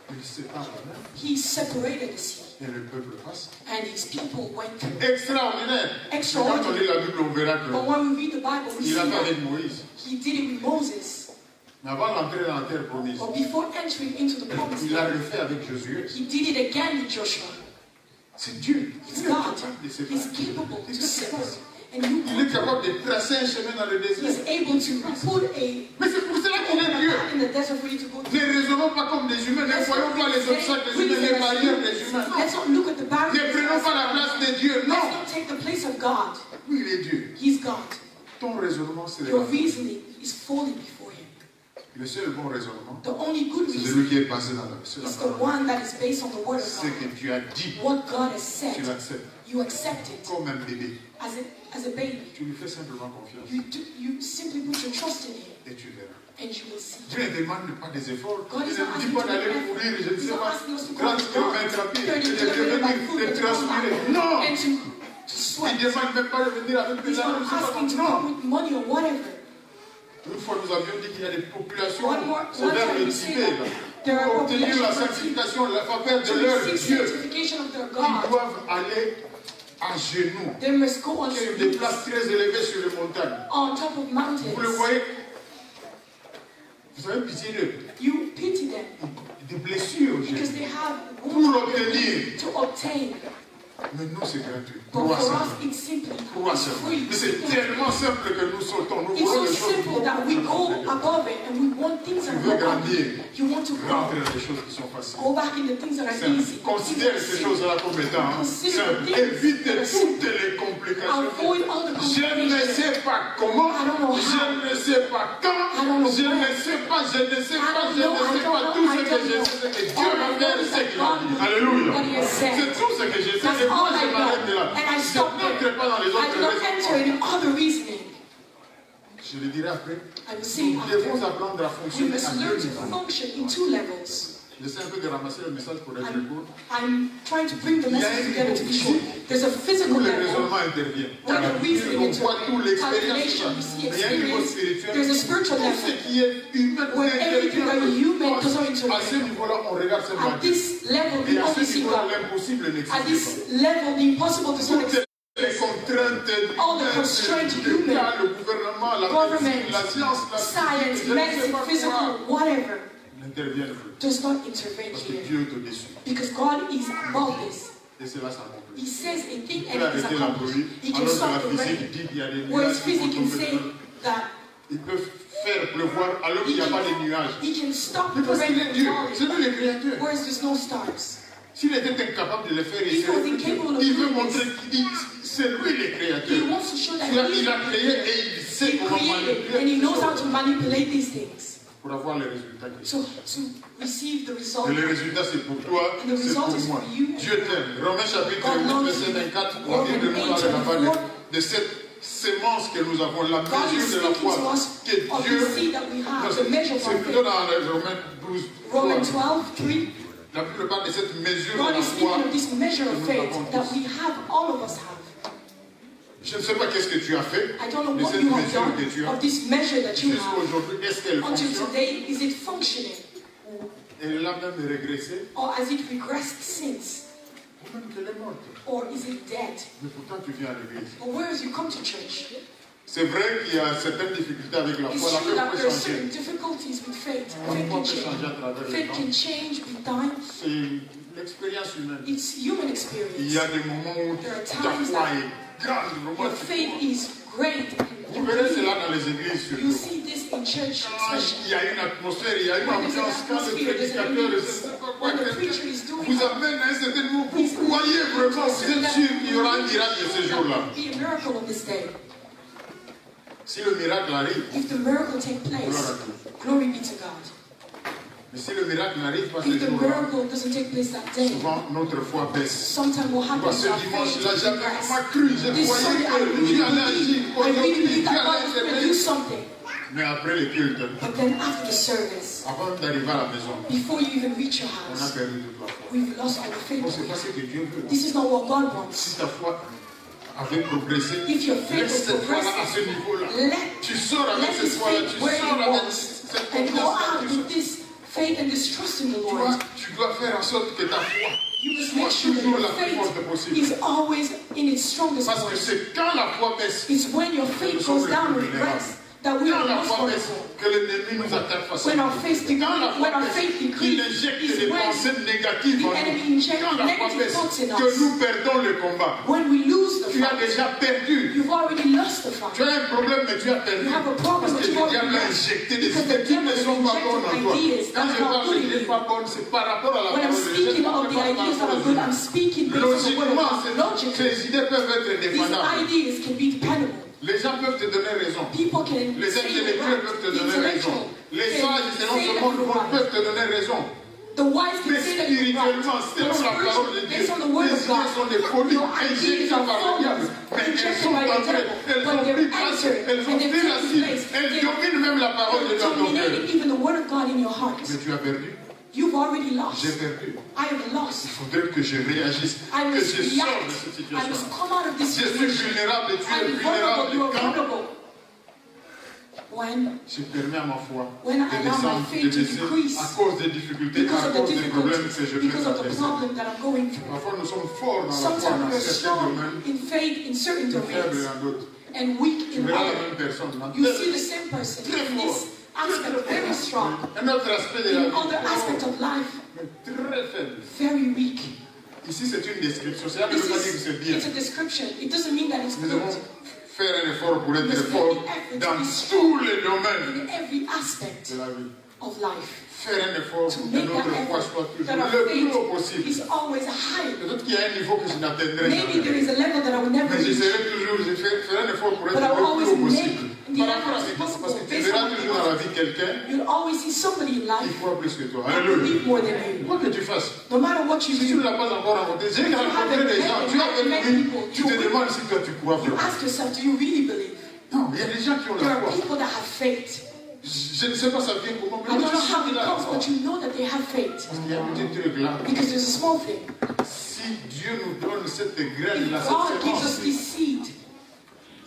Il sépare la mer He separated the sea. et le peuple passe. And his people went through. Extraordinaire. Extraordinary. Quand on lit la Bible, on verra But when we read the Bible, we see qu'il a fait that avec Moïse. he did it with Moses. Mais avant d'entrer dans la terre promise, But before entering into the promised il a land, refait avec Josué. he did it again with Joshua. C'est Dieu. It's Il est God. capable de séparer. He's capable to Il est separate. capable. And you Il est capable de tracer un chemin dans le désert. He's able to put a Mais c'est pour cela qu'il est Dieu. in the desert for you to go through. Ne raisonnons pas comme des humains. Ne voyons pas les obstacles des humains, les barrières des humains. Let's not look at the Ne barriers. prenons pas la place de Dieu. Let's Non. not take the place of God. Oui, il est Dieu. He's God. Ton raisonnement, c'est Your reasoning is fully before Him. le seul bon raisonnement. The only good C'est reason celui qui est basé sur la is the parole. one that is based on the Word of Ce God. que tu as dit, What God has tu said, l'acceptes. You accept it. Comme un bébé. As a baby. Tu lui fais simplement confiance. You simply put your trust in him. Et tu verras. And you will see. Dieu ne demande pas des efforts. God Il is not ne dit asking pas to d'aller do courir, je ne sais He's not pas, asking us to 30 km à pied, de transpirer. Non! And to sweat. Il ne demande même pas de venir avec des He's armes. not asking to come with money or whatever. Une fois, nous avions dit qu'il y a des populations One vers time le we say Tibet, that là, there are pour obtenir la populations sanctification, la faveur de to leur receive Dieu. sanctification of their Ils God. doivent aller à genoux. They must go on Sur des places très élevées sur les montagnes. on top of mountains. Vous le voyez, vous avez pitié d'eux. You pity them Des blessures au because genou. they have Pour wounds obtenir. to obtain. Mais nous, c'est gratuit. But for Croissant. us, it's simply Croissant. free. Mais c'est tellement simple que nous sautons. Nous It's voulons so les choses. simple that we go above it and we want things that Tu veux are not grandir. You want to grow. Rentrer dans les choses qui sont faciles. Go back in the things that are Simple. easy. Considère ces choses-là comme étant simples. Évite toutes les complications. Avoid all the Je ne complications. sais pas comment, I don't know how. je ne sais pas quand, I don't know je when. ne sais pas, je ne sais pas, don't je know, ne sais I don't pas. know, Tout I ce que don't je know. sais, c'est que Dieu All va I faire know is ce that qu'il a God dit. will do Alléluia. what He has said. C'est tout ce que je sais. That's Et moi, all je I m'arrête know. là. And I Je stop n'entre there. pas dans les I do not autres enter raisons. in other reasoning. Je le dirai après. I will say Nous devons after. apprendre à We fonctionner must à deux learn to niveaux. function in two levels. J'essaie un peu de ramasser le message pour être court. I'm trying to bring the message together to be short. There's a Tous physical les level raisonnements interviennent. where Car the nous reasoning n'avons pas toute l'expérience. calculation, you see Mais il y a un niveau experience. spirituel. There's a spiritual Tout ce level. qui est humain, Where everything that is human does not à ce interfere. niveau-là, on regarde seulement At Dieu. this level, Et we à ce only see niveau-là, God. l'impossible At n'existe this pas. level, the impossible does not Toutes exist. les contraintes All the constraints human, l'État, le gouvernement, la government, médecine, la science, la Science, je ne sais medicine, pas physical, quoi, whatever, n'interviennent plus. does not intervene Parce que here. Dieu est au-dessus. Because God is above this. Et c'est là ça montre. He says a thing Il and peut it is arrêter la accomplished. pluie, He can alors que stop la the physique rain. dit qu'il y a des Whereas nuages qui vont physics can tomber say dedans. that Ils peuvent faire pleuvoir alors qu'il n'y a pas de nuages. he can stop Mais the parce rain qu'il est from Dieu, falling. c'est lui le créateur. Whereas there's no stars. S'il était incapable de le faire, il If he serait was plus Dieu. incapable of Il veut doing montrer this, qu'il dit c'est lui le He créateur. wants to show that Il a créé he et il sait comment created and he manipuler knows how to manipulate these things. pour avoir les résultats qu'il So to receive the result. Et les résultats, c'est pour toi, And the c'est result pour is moi. for you. Dieu t'aime. Romains chapitre God 8, loves verset you. 24, on Romans dit de nous 8, là-bas 24. de cette sémence que nous avons, la God is mesure de la speaking to foi us que of Dieu. the seed that we Non, have, the measure of our c'est plutôt faith. dans les Romains 12. Romans 3. 12, 3. La plupart de cette mesure de God la is foi. speaking of this measure of que nous faith avons that tous. we have, all of us have. Je ne sais pas qu'est-ce que tu as fait I don't know de what cette you have mesure done que tu as. of this measure that you Jusqu'à have. aujourd'hui, est-ce qu'elle Until fonctionne? today, is it functioning? Elle a même régressé, Or has it regressed since? ou même qu'elle est morte. Or is it dead? Mais pourtant, tu viens à l'église. But where has you come to church? C'est vrai qu'il y a certaines difficultés avec la It's foi. La true foi that peut there are changer. certain difficulties with faith. La Faith foi can peut changer à change. travers le Faith temps. can change with time. C'est l'expérience humaine. It's human Il experience. y a des moments où There are ta times foi that est grande, vraiment. your faith is great. Vous verrez cela dans les églises You surtout. see this in church, Quand especially. il y a une atmosphère, il y a une When there's an ambiance, quand le atmosphere, there's an prédicateur, je ne ambience. sais pas quoi, When the quelqu'un preacher is doing vous amène à un certain niveau, vous croyez vraiment, vous êtes sûr qu'il y aura un miracle ce jour-là. be a miracle on this day. Si le miracle arrive, If the miracle take place, glory be to God. mais si le miracle n'arrive pas ce If the jour-là, miracle doesn't take place that day, souvent notre foi baisse. sometime what happens Parce is que our dimanche-là, faith j'avais regress. vraiment cru, je This croyais Sunday, I que really Dieu allait agir. believe, I Aujourd'hui, really believe Dieu that allait God was going to do intervenir. something. Mais après le culte, But then after the service, avant d'arriver à la maison, before you even reach your on a house, perdu toute la foi. we've lost all the faith. Bon, c'est pas ce que Dieu veut. This is not what God wants. Si ta foi avait progressé, If your faith laisse was cette foi-là à ce progressing, niveau-là. let Tu sors avec Let cette this foi-là, faith tu where sors it avec was cette and go out confiance-là. with this faith and this trust in the Lord. Tu dois faire en sorte que ta foi You must soit make sure that toujours your la plus forte faith possible. is always in its strongest Parce que point. c'est quand la foi baisse, It's when your faith goes down and regrets that we quand are la most foi baisse, vulnerable. que l'ennemi nous attaque When facilement. our faith Quand la decreases, when foi our baisse, faith il decreases, injecte is des when pensées négatives the en enemy nous. injects Quand la foi negative baisse, thoughts in que us. nous perdons le combat. When we lose the Tu as fight, déjà perdu. you've already lost the Tu fight. as un problème, mais tu as perdu. You have a problem, Parce but que you le diable already a lost. injecté des Because idées the qui devil ne has sont pas bonnes en injected toi. ideas Quand that je are not parle good de in idées you. pas bonnes, c'est par rapport à la When I'm parole de Dieu. speaking of the ideas that are good, I'm speaking based on the word of Logiquement, God. Logically, ces idées peuvent être these défendables. ideas can be dependable. Les gens peuvent te donner raison. People can Les say you're intellectuels right. peuvent te The donner raison. intellectual Les can sages, selon say ce that monde you're right. peuvent te donner raison. The wise Mais can say that you're right. spirituellement, selon la parole de Dieu, Based on the word les of God, idées sont des folies injectées par le diable. Mais elles sont entrées, elles ont pris place, elles ont pris la cible, elles dominent même la parole de Dieu dans ton cœur. dominating even the word of God in your heart. Mais tu as perdu. You've already lost. J'ai perdu. I have lost. Il faudrait que je réagisse, I que must je sorte react. de cette I must situation. come out of this Je suis situation. vulnérable et tu es I'm vulnérable. vulnerable. You are Quand vulnerable. When je permets à ma foi When I de allow descendre, my de faith to baisser decrease à cause des difficultés, because à of the cause des problèmes que je difficulties, peux because of the traverser. problem that I'm going through. Parfois nous sommes forts dans la foi Sometimes dans we are certains strong domaines, in faith in certain faibles domains dans d'autres. and weak Tu in verras la others. même personne. dans You tel- see the same person très in fort, this aspect, very strong. un autre aspect de la In vie, other aspects of life, mais très faible. very weak. Ici c'est une description, cela ne This veut pas dire que is, c'est bien. it's a description. It doesn't mean that it's Nous good. devons faire un effort pour être Must fort make an effort dans to be tous strong les domaines in every aspect de la vie. of life. Faire un effort To pour que make that notre foi effort soit toujours that our le plus haut faith possible. is always high. Peut-être qu'il y a un niveau que je n'atteindrai Maybe there jamais. is a level that I will never Mais reach. j'essaierai toujours, je ferai un effort pour être But I will le plus always haut make possible. the Par rapport à effort ce possible parce que tu based verras on toujours dans la vie quelqu'un You'll always see somebody in qui life croit plus que toi. that Alléluia. believe more than you. Quoi que tu fasses, No matter what you si tu ne do, l'as pas encore rencontré, j'ai rencontré des gens, tu as avec lui, tu te demandes si toi tu crois you vraiment. ask yourself, do you really believe? Non, il y a des gens qui ont There la are foi. people that have faith. Je ne sais pas ça vient comment, I mais don't tu know sais how qu'il it a la comes, foi. but you know that they have faith. Parce qu'il y a un petit truc là. Because there's a small thing. Si Dieu nous donne cette graine, If là, God cette gives us semence, this seed,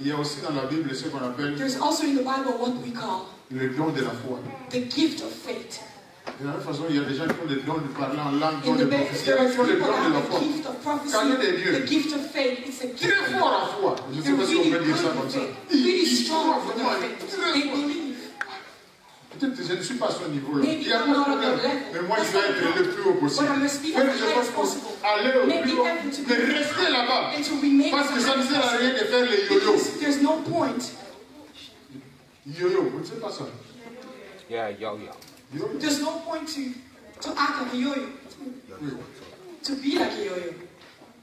il y a aussi dans la Bible ce qu'on appelle there's also in the Bible what we call le don de la foi. the gift of faith. De la même façon, il y a des gens qui ont le don de parler en langue, don In de the Bible, prophétie, there are qui ont le people don that de la have foi. the gift of prophecy, Cadeau de Dieu. the gift of faith. It's a gift Très of fort God. en foi. Je ne sais They're pas si on really peut dire good ça in comme ça. faith, really Ils strong croient for vraiment, their faith. très They fort. believe. Peut-être que je ne suis pas à ce niveau-là. Maybe Il y a I'm pas not de on that problème. level. Mais moi, je That's vais not a être le plus haut But I possible. must be Faire as des high efforts as pour possible. aller au Make plus the haut. effort to Mais be rester là-bas. and to remain Parce que ça ne sert à rien de faire les yo-yo. because there's no point. Yo-yo, vous ne savez pas ça. Yeah, yo-yo. Yo-yo. There's no point to act like a yo-yo, Oui. to be like a yo-yo.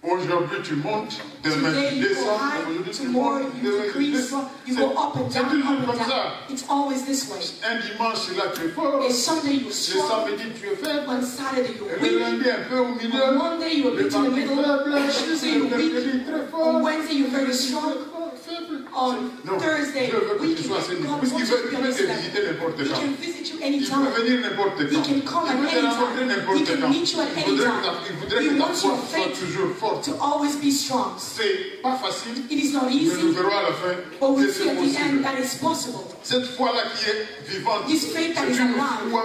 Aujourd'hui, tu montes, demain Today tu you go descends, high, aujourd'hui tu tomorrow montes, you demain tu decrease, descends. you go up and C'est down, toujours up and comme down. ça. It's always this way. Un dimanche, là, tu es fort. A Sunday you're Le strong, samedi, tu es faible. on Saturday you're Le weak, lundi, un peu au milieu. on Monday you're a Le bit in the mardi, middle, faible. on Tuesday Le you're weak, mercredi, très fort. on Wednesday you're very strong, Faible. on Non, Thursday Dieu veut que weak. tu sois à ce niveau. God Parce qu'il wants you veut, to be il on peut this te level. visiter n'importe He quand. can visit you Il anytime. peut venir n'importe He quand. can come Il at peut te any rencontrer time. He n'importe can quand. meet you at Il any voudrait time. il voudrait He que ta wants foi your soit faith toujours forte. to always be strong. C'est pas facile, It is not mais nous easy, verrons à la fin but que we'll see c'est at the end possible. that it's possible. Cette foi-là qui est vivante, This faith that c'est is une alive. foi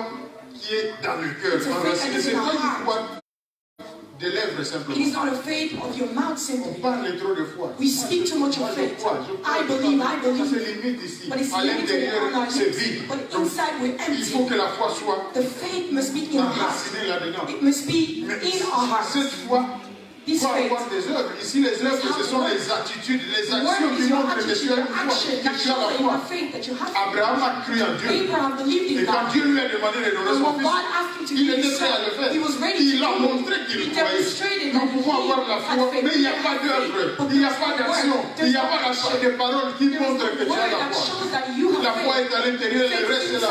qui est dans le cœur. It's a faith enracinée. that is C'est in pas our une heart. foi des lèvres It is simplement. not a faith of your mouth On simply. parle trop de foi. We speak too much Moi, of je faith. crois, I believe, I Ça se believe. limite ici. But it's À limited l'intérieur, on our c'est lips. vide. But Donc, inside we're il faut empty. que la foi soit The faith must be in our heart. enracinée là-dedans. It must be Mais in our hearts. cette foi This faut faith. avoir des œuvres. Ici, les œuvres, ce sont les attitudes, les actions Word qui is your montrent que tu attitude, as your une foi, action que that tu as la show in foi. your faith that you have faith. Abraham a cru en Dieu. Abraham believed Et in quand God. Dieu lui a demandé de donner And son when fils, God asked him to il give était his prêt à son, le faire. he was ready Il to a do montré it. qu'il He croyait. demonstrated Nous that pouvons avoir la he foi, had faith. mais il n'y a pas d'œuvre, il n'y a pas d'action, il n'y a pas de parole qui montre que tu as la foi. La foi est à l'intérieur, le reste est là.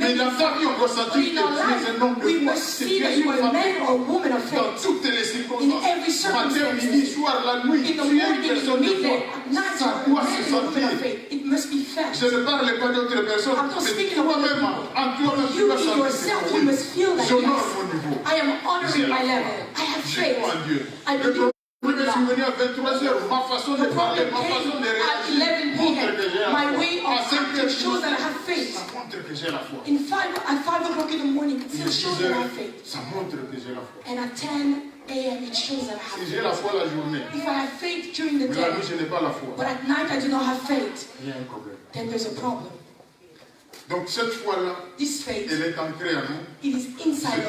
Mais dans ta vie, on doit sentir que tu es un homme de we foi. must Que see tu that es you une are a femme man de or foi. a woman of Dans faith. toutes les circonstances, In every matin, circumstance. midi, soir, la nuit, In the tu es une morning, in the personne de foi. midday, at night, you Ça are a doit man se or a woman of sentir. faith. It must be felt. Je ne parle pas d'autres personnes, I'm not mais speaking about toi-même, other en toi-même, tu You dois in sentir yourself, que you must feel that j'honore yes, mon niveau. I am honoring my level. I have Je faith. crois en Dieu. I Le believe problème est survenu à 23h. Ma façon de the parler, problem ma façon de came at réagir 11 montre que j'ai p.m. la My foi. way À of 5 acting shows that I have faith. ça montre que j'ai la foi. At 5 o'clock in the morning, it Et à still 6 shows that I heures, have faith. ça montre que j'ai la foi. And at 10 a.m., it shows that I have Si faith. j'ai la foi la journée, If I have faith during the mais la day, nuit, je n'ai pas la foi, but at night I do not have faith, il y a un problème. then there's a problem. Donc cette foi-là, This faith, elle est ancrée en nous. it is inside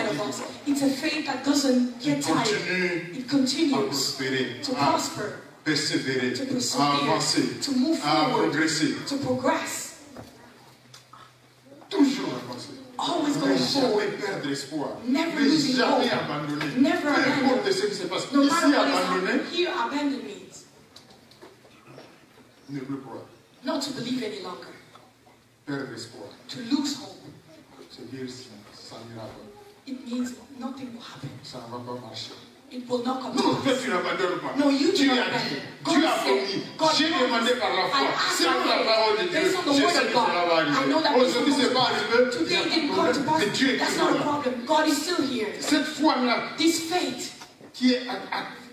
of us. It's a faith that doesn't get tired. Continue It à continues prospérer, to à prosper, persévérer, to à persevere, avancer, to move à forward, progresser. to progress, Toujours avancer. always Ne going jamais forward, perdre espoir. never Ne losing jamais hope, abandonner. never Peu importe abandon. ce qui se passe. No Ici, matter what is abandonner, happening here, abandon means ne plus croire. not to believe any longer, Perdre espoir. to lose hope. C'est-à-dire, ça n'ira pas. It means nothing will happen. Ça ne va pas marcher. It will not come to Non, toi pass. tu n'abandonnes pas. No, you do Tu not as dit, abandon. Dieu God a promis. said, God J'ai demandé par la foi. Selon la parole de Dieu, based on the je word sais of que God, cela va I know arriver. that Aujourd'hui, ce n'est pas arrivé. today Il y a didn't un come to problème, pass. mais Dieu est That's toujours not a là. problem. God is still here. Cette foi-là This faith qui est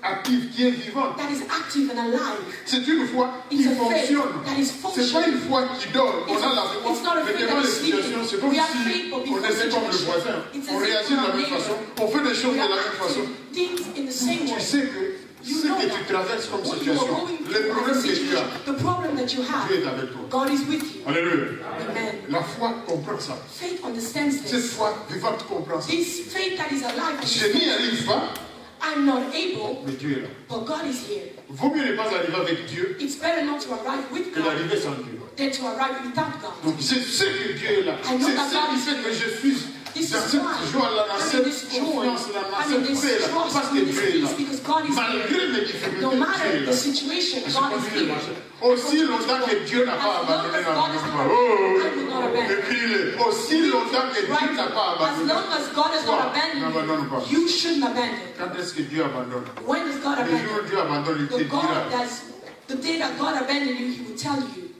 active, qui est vivante, that is active and alive. c'est une foi qui It's a faith fonctionne. that is C'est pas functioning. une foi qui dort. On a la foi, It's not a mais faith devant that les is sleeping. situations, c'est comme We have si faith, but on before était comme le situation. voisin. It's On as if réagit de la we're même neighbor. façon, on fait des choses We de are la même façon. acting things in the same Tu way. sais que You ce know que that tu traverses comme what you are situation, going les through as a problèmes que tu situation, as, the problem that you have, Dieu est avec toi. God is with you. Alléluia. Amen. La foi comprend ça. Faith understands Cette this. foi vivante comprend ça. This faith that is alive. Je n'y arrive pas, I'm not able, mais Dieu est là. but God is here. Vaut mieux ne pas arriver avec Dieu It's better not to arrive with que God d'arriver sans Dieu. than to arrive without God. Donc c'est ce que Dieu est là. I know C'est that ce God qui is fait que here. je suis This dans is cette why joie-là, dans I'm in cette this joy, confiance-là, dans I'm in cette this paix-là. trust, Parce I'm que in this Dieu est là. peace, because God is Malgré here. mes difficultés, No Dieu matter est the là. situation, Je God is continue de here. marcher. Aussi longtemps que Dieu n'a pas abandonné la maison. Écris-le. Aussi longtemps que Dieu n'a pas As abandonné. long as God has Toi, not abandoned n'abandonne pas. you, you shouldn't abandon. Quand est-ce que Dieu abandonne? When does God Le jour où abandon? Dieu abandonne, il te The God dira. the day that God abandoned you, He will tell you.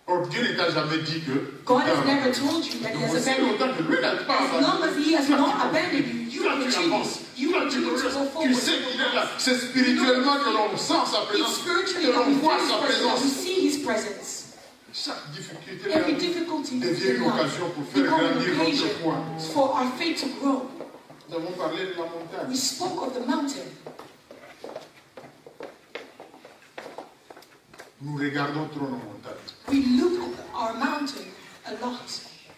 Or Dieu ne t'a jamais dit que. God has never told you that He Donc has aussi abandoned you. longtemps que lui n'a pas As long abandonné. as He has not abandoned you, you Quand tu continue. avances, You quand tu continue to go progresses, tu forward. sais qu'il est là. C'est spirituellement que l'on sent sa It's présence, spiritually que that l'on we voit feel sa His presence, that we présence. see His presence. Chaque difficulté Every difficulty devient in une life occasion pour faire become an grandir notre occasion foi. for our faith to grow. Nous avons parlé de la montagne. We spoke of the mountain. Nous regardons trop nos montagnes. We look at our mountain a lot.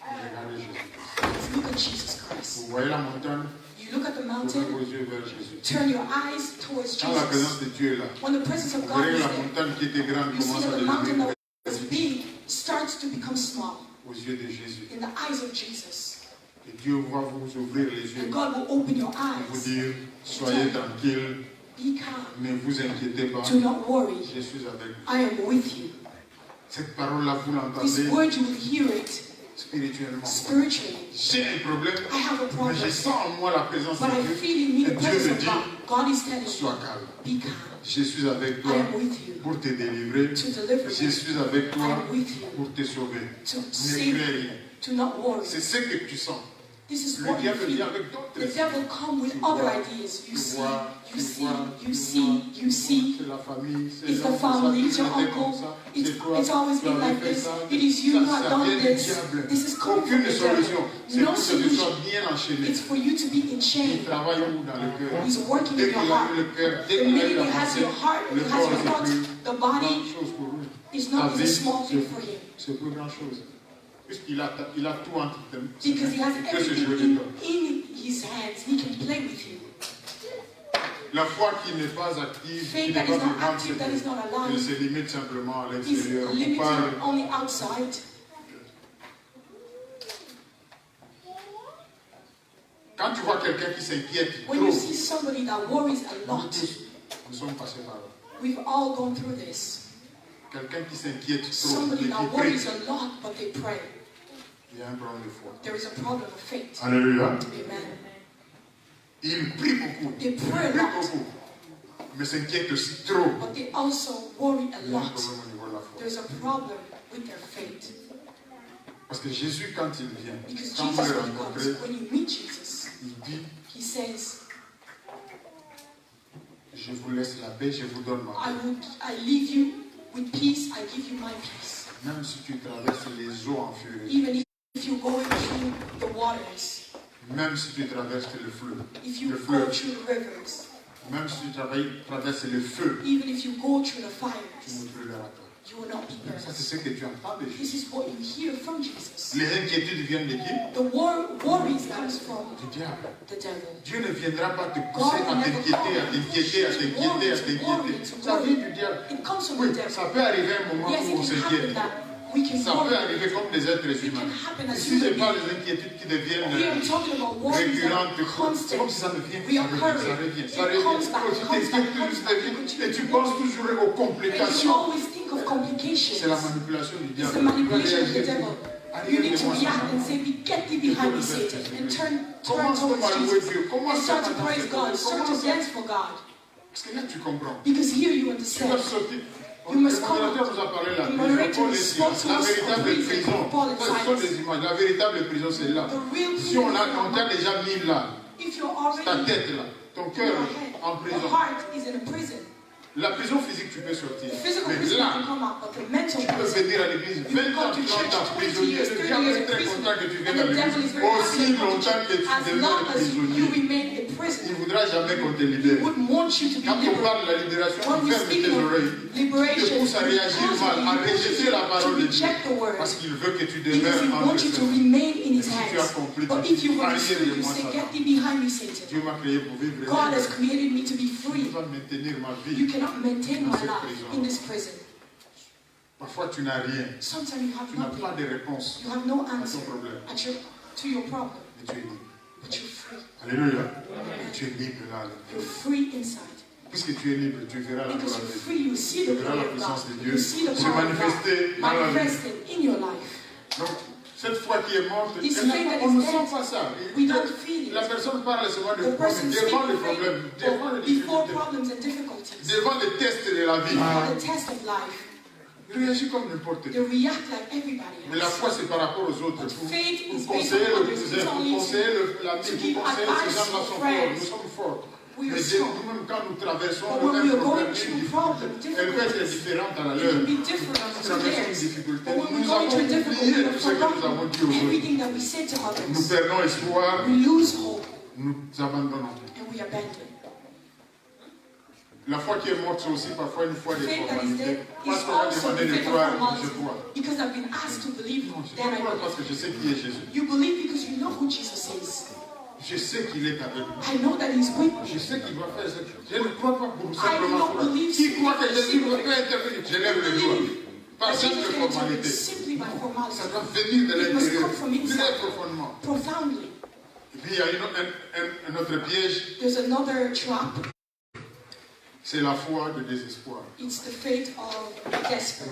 Regardez Jésus. Let's look at Jesus Christ. Vous voyez la montagne, You look at the tournez mountain, vos yeux vers Jésus. turn your eyes towards Quand la présence Jesus. de Dieu est là, When the presence of vous God voyez is la there, montagne qui était grande you see commence à that the mountain devenir that was big starts to become small aux yeux de Jésus. in the eyes of Jesus. Et Dieu va vous ouvrir les yeux And God will open your et vous eyes. dire, soyez tranquille, Be calm. ne vous inquiétez pas, Do not worry. je suis avec vous. I am with you. Cette parole-là, vous This l'entendez word, you will hear it spirituellement. spiritually. J'ai un problème, I have a mais problem, je sens en moi la présence but I de Dieu. feel in me Et the Dieu presence me of dit, God. God is telling me, sois calme. be calm. Je suis avec I toi am with you pour te délivrer. to deliver Je you. suis avec I toi am with you pour te sauver. to Ne save crains you. rien. Do not worry. C'est ce que tu sens. This is Le what you diable vient feel. avec d'autres. The devil come with Tu other vois, ideas. You tu see, vois, you tu see, vois, you tu see, vois, you see. c'est la famille, c'est It's the l'homme, family, c'est it's ça, your tu étais comme uncle. ça, It's, c'est toi, it's always tu been avais like fait this. ça. It is you who Ça, have ça done vient du this. diable. This is coming from Aucune the solution. devil. C'est No pour que tu sois solution. bien enchaîné. It's for you to be in Il chain. travaille où dans le cœur. He's working Dès in qu'il your a heart. eu le cœur, dès The qu'il a eu minute la he has pensée, your heart, le he has corps your c'est thoughts, plus the grande body chose pour lui. is Ta not a vie, small thing for him. c'est plus grand chose. Puisqu'il a tout entre tes mains. Because he has Il peut se jouer de everything toi. in his hands. He can play with you. La foi qui n'est pas active, qui Faith n'est that pas is not vivante, active, that is not elle alive, se limite simplement à is l'extérieur. On limited parle. only outside. Quand tu vois quelqu'un qui s'inquiète When you trop, see somebody that worries a nous lot, tous, nous sommes passés par là. we've all gone through this. Quelqu'un qui s'inquiète trop, Somebody et that qui worries prie, a lot, but they pray. il y a un problème de foi. There is a problem of faith. Alléluia. Amen. Il prie beaucoup. They pray a Il prie lot, beaucoup. Mais s'inquiète aussi trop. but they also worry a Il y a un lot. problème au niveau de la foi. There's a problem with their faith. Parce que Jésus, quand il vient, Because quand Jesus, vous le when he rencontrez, comes, when you meet Jesus, il dit, he says, je vous laisse la paix, je vous donne ma paix. I leave you with peace, I give you my peace. Même si tu traverses les eaux en furie, Even if you're going through the waters, même si tu traverses le fleuve, if you le go fleuve, through the rivers, même si tu traverses le feu, even if you go through the tu fires, ne brûleras pas. you will not be Ça, c'est burned. ce que tu entends de Jésus. This is what you hear from Jesus. Les inquiétudes viennent de qui? The worries comes from Du diable. the devil. Dieu ne viendra pas te pousser à t'inquiéter, à t'inquiéter, à t'inquiéter, à t'inquiéter. Ça vient du diable. It comes from Oui, the devil. ça peut arriver un moment Yes, où on it can happen s'inquiète. that we can Ça peut worry. arriver comme des êtres It humains. can happen Et as si je human parle beings. des inquiétudes qui deviennent Here I'm talking about worries that récurrentes, are c'est comme constant. si ça revient, Reoccurring. ça revient, ça It comes revient. back, Tu comes t'inquiètes back, toujours, comes back, et tu penses toujours aux And you complications. always think of complications. C'est la manipulation du It's diable. the manipulation of the devil. You need to react and say, get thee behind me, Satan, and turn towards Jesus. And start to praise God, start to dance for God. Parce que là, tu comprends. Because here you Tu understand. dois sortir. You must Le come. modérateur nous a parlé là. The moderator spoke to La us véritable of reason prison. for Paul in Ce sont silence. des images. La véritable prison, c'est là. The real Si on prison t'a déjà mis là, if you're ta already tête là, ton in cœur your head, en your prison. heart is in a prison. La prison physique, tu peux sortir. The physical Mais prison là, can come out, but the mental tu peux prison, venir à l'église 20 ans, 30 ans prisonnier. Le diable est très content que tu viennes à l'église. Aussi longtemps que tu as demeures long as you prisonnier. remain in Il ne prison. voudra jamais qu'on te He libère. wouldn't want you to be Quand on liberated. parle de la libération, When tu we fermes speak tes of oreilles. Il te liberation, pousse à réagir mal, à rejeter la parole de Dieu. reject the word. Parce qu'il veut que tu Because demeures he entre wants you to ses mains. remain in his Si tu as hands. compris, But tu if you dis, were arrière free, de you moi, say, Satan. get thee behind me, Satan. Dieu m'a créé pour vivre. God has created me to be Tu free. vas maintenir ma vie. You cannot maintain Dans my cette life prison. in this prison. Parfois, tu n'as rien. Sometimes you have Tu n'as pas nothing. de réponse You have no à ton answer problème. to your problem. Mais tu es libre. But you're free. Alléluia. Tu es libre là. You're free inside. Puisque tu es libre, tu verras la Because gloire you're de Dieu. free, you see Tu the verras la glory of God. puissance de Dieu You see the se power of manifester God dans la vie. manifested in your life. Donc, cette foi qui est morte, This elle- faith that on is ne dead, sent pas ça. we don't feel it. La personne parle seulement de The person problèmes, speaks devant les of problèmes, devant les faith before difficultés, problems and difficulties. devant les tests de la vie. For the test of life. Il réagit comme n'importe qui. They react like everybody Mais la else. foi, c'est par rapport aux autres. But Pour faith is based conseiller on le others. cousin, It's pour only conseiller l'ami, to pour give conseiller advice ces gens-là to sont forts. friends. Nous sommes forts. We Mais are strong. nous-mêmes, quand nous traversons But le when même we are problème, going through problems, elle peut être difficulties, différente à la it leur. can be different Nous to traversons une theirs. difficulté. But when we Nous go avons into a difficulty, oublié we tout ce que nous avons forgot dit aux autres. everything that we said to Nous others. perdons espoir, We lose hope nous abandonnons. and we abandon. La foi qui est morte, c'est aussi parfois une foi de Faith that is formalité. dead is Parce qu'on a also demandé the de faith of croire, je formality. crois. Because I've been asked to believe, Non, je then I crois parce believe. que je sais qui est Jésus. You believe because you know who Jesus is. Je sais qu'il est avec nous. I know that He's with me. Je sais qu'il va faire ça. Je ne crois pas pour I simplement don't croire. believe Qui croit que simply Jésus for peut intervenir? Je lève le doigt. Par That simple Jesus can intervene formalité. simply by formality. Ça doit venir de It must l'intérieur, come from inside. très profondément. Profoundly. Et puis il y a un autre piège, There's another trap. c'est la foi de désespoir. It's the faith of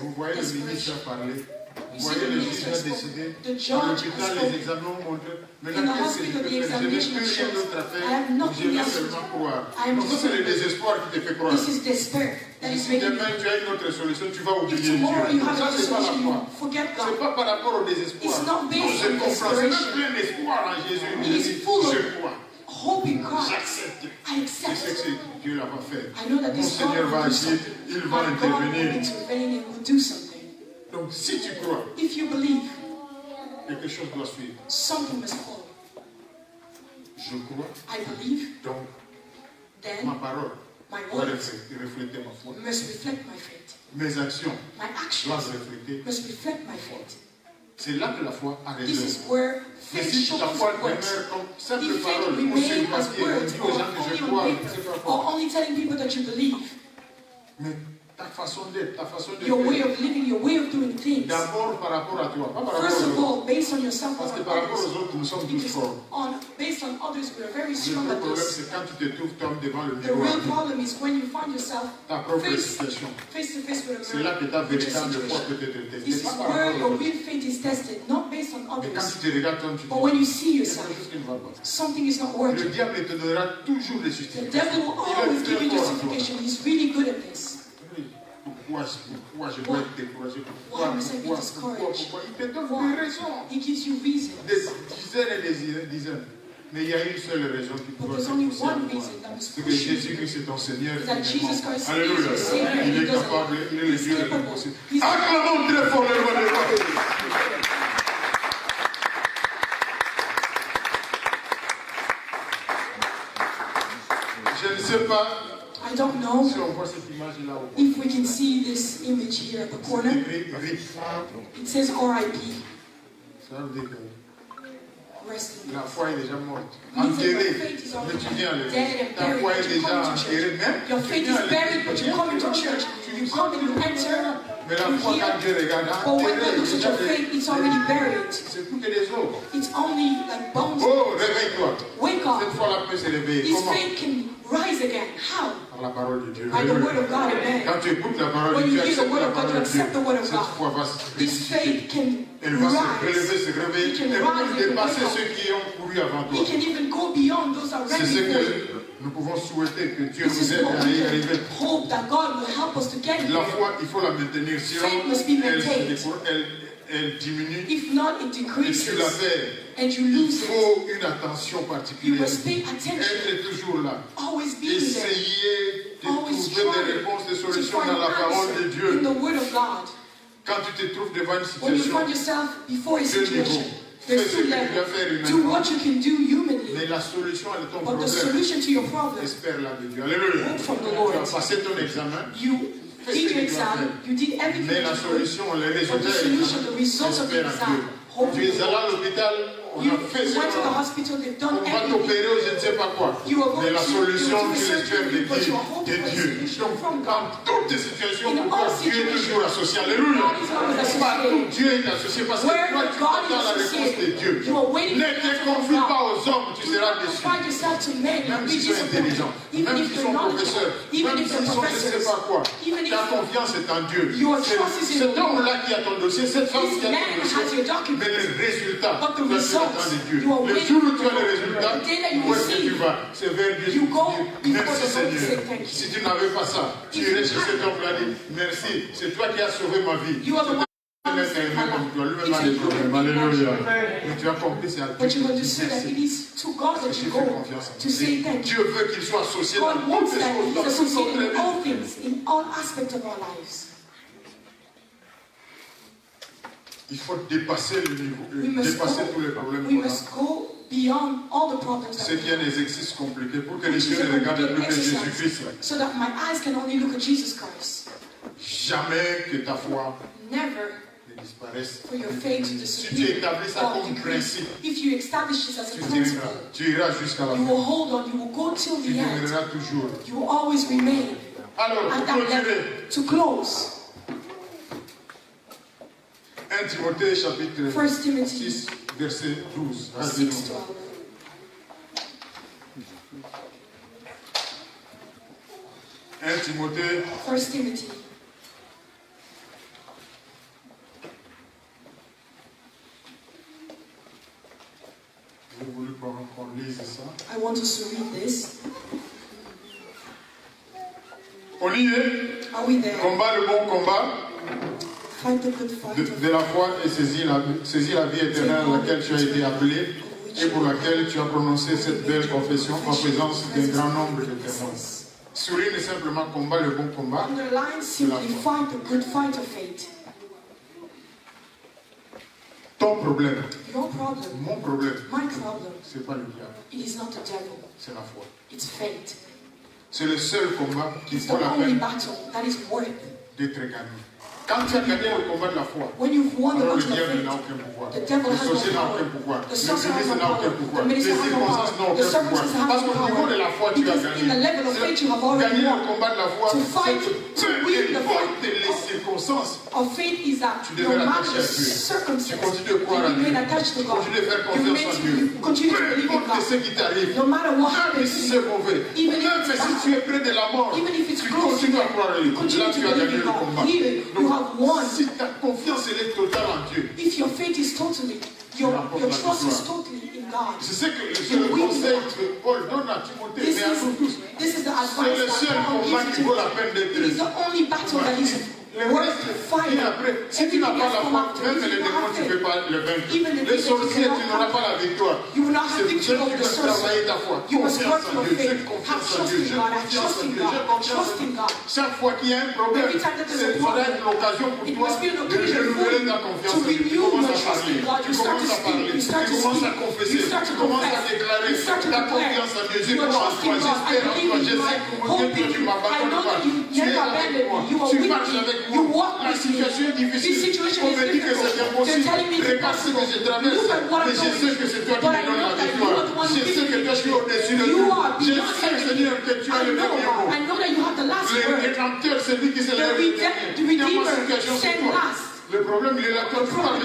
Vous voyez le ministre desperation. a parlé, You vous see voyez the le minister juge a spoke. décidé, The à judge l'hôpital has les spoken. examens ont montré, In the maintenant qu'est-ce que hospital, je peux the faire? Je n'ai examination plus rien shows d'autre à I faire, have je nothing vais else to seulement do. croire. I am Donc ça c'est le désespoir qui te fait croire. This is despair that is Si making demain you. tu as une autre solution, tu vas If oublier Dieu. tomorrow you have Ça a c'est pas la solution, foi. you forget C'est God. pas par rapport au désespoir. It's not based Non, je on comprends. C'est même desperation. plein d'espoir en Jésus. He Je is dis, full of je crois. hope in God. J'accepte. I Je sais accept. que Dieu la va faire. I know that Mon this God Seigneur va will do agir, something. il My va God will intervenir. intervene and will do something. Donc si tu crois, If you believe, quelque chose doit suivre. something must follow. Je crois, I believe, donc then ma parole my doit words refléter ma foi. must reflect my faith. Mes actions My doivent actions refléter. must reflect my faith. C'est là que la foi a This raison. is where Mais faith si shows la foi its works. demeure comme simple If faith parole, ou sur remains as papier, on words dit or aux gens que je only crois, on mais c'est pas paper fort. or only telling people that you believe, Mais ta façon d'être, ta façon de your way faire, of living, your way of doing things, d'abord par rapport à toi, pas par rapport first aux of autres. all, based on yourself Parce que or par rapport others. aux autres, nous sommes tous Because forts. based on others, we are very Le strong vrai at problème, this. c'est quand tu te trouves toi devant le The miroir, real problem is when you find yourself ta propre face situation. to face with a C'est là que ta mirror, with your véritable foi situation. peut être testée. This is Pas par where rapport your aux autres. real faith is tested, not based on Mais quand others. tu te regardes toi, tu te But when dis, you see il y a yourself, quelque chose qui ne va pas. something is not Le working. diable te donnera toujours des The justifications. devil will Il always est give très you fort en toi. justification. He's really good at this. Pourquoi je dois être découragé? Pourquoi? Why must I be discouraged? Il te donne Why? des raisons. He gives you reasons. Des dizaines et des dizaines. Mais il y a une seule raison qui But doit there's te only pousser à one croire. reason that must C'est que push you Jésus to Christ est ton Seigneur. that Jesus Christ is Alléluia. your Savior. Il He est does capable, il est le He's Dieu de capable. l'impossible. He's Acclamons très fort le roi des rois. Je ne sais pas I don't know si on voit cette image-là ou pas. if we can see this image here at the corner. Écrit RIP. It says RIP. Ça veut dire que Rest in la foi est déjà morte. Means that your Enterrée. faith is Mais already tu viens à dead l'église. and Ta buried, foi est but you déjà come to enterrée. church. Même Your tu faith viens is à buried, l'église. but you come to church. Tu You come and you enter. Mais la foi, quand Dieu regarde, But when God looks at your faith, it's already buried. c'est plus que des os. It's only like bones. Oh, réveille-toi. Wake up. Cette fois-là peut se réveiller. His Comment? faith can rise again. How? Par la parole de Dieu. By the word of God, amen. Quand tu écoutes la parole When de you Dieu, hear the word of God, you accept the word of cette foi God. va se His faith can Elle va se rise. relever, se réveiller, He can et rise, même he can dépasser wake up. ceux qui ont couru avant toi. He can even go beyond those that are C'est ready ce for you. que nous pouvons souhaiter que Dieu This nous is aide what à we y can arriver. hope that God will help us to get La here. foi, il faut la maintenir, sinon Faith must be maintained. elle diminue If not, it et tu la decreases perds. and you Il lose it. faut une attention You particulière. must pay attention. Être toujours là. Always be there. Essayer de Always trouver try des réponses, des to solutions find dans la parole de answer in Dieu. the Word of God. Quand tu te trouves devant une When you situation, find yourself before a deux niveaux. situation, Fais there's ce two que tu dois levels. faire Do humainement. what you can do humanly, Mais la solution à ton but the problème, solution to your problem, espère-la de Dieu. Alléluia. hope from the Tu Lord. as passé ton examen, You did your exam, you did everything mais la that you could, solution, les but the résultats, solution, the result of the espère à Dieu. exam, hope Tu in es the allé Lord. à l'hôpital, on You a fait ce went to the qu'on hospital, they've done on va everything. t'opérer ou je ne sais pas quoi. You are Mais going la to solution, do tu l'espères de surgery, but qui? you are hoping De for a Dieu. solution Donc, from dans God. toutes tes situations, In pourquoi all Dieu est situations, toujours associé? Alléluia. God is always associated. Partout, Dieu est associé parce que Where toi, tu God attends is la réponse de associated, Dieu. you are waiting Ne for the te answer from confie God. pas aux hommes, tu Do seras not déçu. confide yourself to men and Même be s'ils sont disappointed. intelligents, Even même if s'ils they're sont knowledgeable, professeurs, even même if s'ils they're sont je ne sais professors, pas quoi. even if Ta confiance est en Dieu. your trust is in Cet the Lord. homme-là qui a ton dossier, cette femme This qui a man ton has dossier, your document. mais les résultats, But the tu as results, attendre de Dieu. you are Le waiting jour où for tu as les God. résultats, The day that you où est-ce que tu receive, vas? C'est vers Dieu. you go Tu dis, before merci the Lord to say Seigneur. thank you. Si tu n'avais pas ça, tu irais chez cet homme-là et dire, merci, c'est toi qui as sauvé ma vie. You are the one Un être aimé comme toi, lui-même a des problèmes. Alléluia. Mais tu as compris, c'est à Dieu. But you que tu dis understood that it merci. is to God that Parce que you j'ai fait go confiance en to say Dieu. thank you. Dieu veut qu'il soit associé dans God toutes wants les that choses, He's dans toute associated notre in all vie. things, in all aspects of our lives. Il faut dépasser le niveau, We must dépasser go, tous les problèmes we qu'on a. must go beyond all the problems that C'est we qu'il y a have. des exercices compliqués pour que les Which is yeux a ne regardent plus que complicated Jésus-Christ. exercise, so that my eyes can only look at Jesus Christ. Jamais que ta foi Never ne disparaisse. for your faith to Si tu disappear établis ça or comme decrease. principe, If you establish this as a tu principle, iras jusqu'à la you will fin. hold on, you will go till Tu the end. demeureras toujours. You will always remain Alors, at pour that level. continuer, To close, 1 Timothée chapitre 1 Timothy 6, verset 12. 6:12. Rappelez-nous. 1 Timothée 1 Timothy. J'ai voulu qu'on lise ça. I want us to read this. On y est. Are we there? Combat le bon combat Fight the good fight of de la foi et saisis la vie éternelle à laquelle tu as été appelé et pour laquelle tu as prononcé cette belle confession en présence d'un grand nombre de témoins. Souligne simplement combat le bon combat. Underline simply fight the good fight of faith. Ton problème, Your problem, mon problème, my problem, c'est pas le diable, it is not the devil, c'est la foi. it's faith. C'est le seul combat qui It's the vaut la only peine battle that is worth. d'être gagné. Quand tu as gagné le combat de la foi, When you've won the alors le battle of diable n'a faith, aucun pouvoir. the devil Le has no sorcier n'a power. aucun pouvoir. The Le sorcerer has ministre no n'a aucun power. pouvoir. The Les minister has no circonstances power. n'ont The aucun pouvoir. circumstances have Parce no qu'au niveau de la foi, power. tu as Because in the gagné. level of faith you have already Gagner le won. combat de la foi, To fight, to win the peu fight les circonstances, of faith is that tu no demeures matter attaché the à Dieu. Tu circumstance, continues de croire à you Dieu. remain attached to Tu God. continues de faire You confiance en Dieu. continue to Peu believe in importe ce God. qui t'arrive, No matter what même happens, si c'est mauvais, even if même it's si bad, tu es près de la mort, even if it's tu close to continues à death, croire en you lui. continue Là, to tu as believe gagné in le God. combat. Here, you have won. Si ta confiance elle est totale en Dieu, If your faith is totally, your trust is totally in God. c'est ce que le conseil que Paul donne à Timothée, This mais à nous tous. is the C'est advice le that seul Paul combat gives qui to vaut la Timothy. peine d'être. It is the only battle that is Le worth reste fighting. vient après. Si tu n'as pas la foi, même les démons, tu ne peux pas le vaincre. Les sorciers, tu n'auras pas la victoire. You will not have C'est victory pour over ça que the tu dois travailler sorcerer. ta foi. You must work Confiance en your Dieu. J'ai faith. Have confiance en trust Dieu. in J'ai God. Have confiance trust en in Dieu. God. J'ai Have confiance trust en in Dieu. God. Chaque fois qu'il y a un problème, Every time that there's a ça doit problem, être l'occasion pour it toi must be an de occasion for renouveler you ta confiance to en Dieu. Tu renew commences your à trust in parler. God. Tu You start to commences à speak. parler. You start Tu to commences à speak. confesser. You start to Tu commences à confess. déclarer You start to ta declare. confiance en Dieu. Je You are crois en trusting toi. God. I J'espère en believe toi. in Je God. sais que mon Dieu, Hope in tu you. I m'abandonnes know pas. that you Tu es never avec abandon moi. me. You are Tu with marches me. avec You moi. walk La situation est difficile. On me dit que c'est impossible. Regarde ce que je traverse. Mais je sais que c'est toi qui me donnes la victoire. Je sais que toi tu es au-dessus de tout. Je sais, Seigneur, que tu as le dernier mot. Le rédempteur, c'est lui qui se lève. Dans ma situation, c'est toi. Le problème, il est là. Toi, tu parles.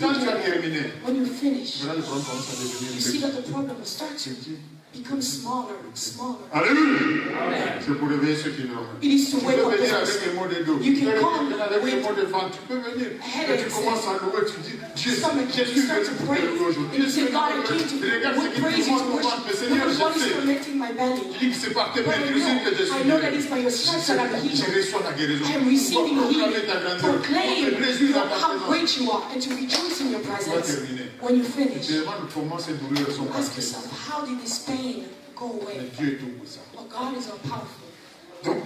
Quand tu as terminé, voilà le problème commence à devenir become smaller and smaller. Alléluia. C'est pour réveiller ceux qui dorment. It is to Tu wake peux up venir those. avec les mots de dos. You Tu can peux come venir avec les with mots de vent. Tu peux venir. Et tu commences à louer. Tu dis, Jésus, stomach, je suis you start venu to pour pray. te louer aujourd'hui. And you say, God, I came to Regarde ce qui praise you, tourmente to mon ventre. worship. Mais Seigneur, But what is je sais. fermenting my belly? Tu dis que c'est par tes But I maîtrises que je know suis that it's by your stripes that I'm Je healed. reçois la guérison. I am receiving Proclamer ta healing. grandeur. Proclaim Me réjouir dans ta how présence. great you are and to rejoice in your Tu vas presence. terminer. When you Tu finish, te demandes comment ces douleurs sont ask passées. yourself, how did this pain go Mais away? Dieu est tout puissant. Well, God is all powerful. Donc,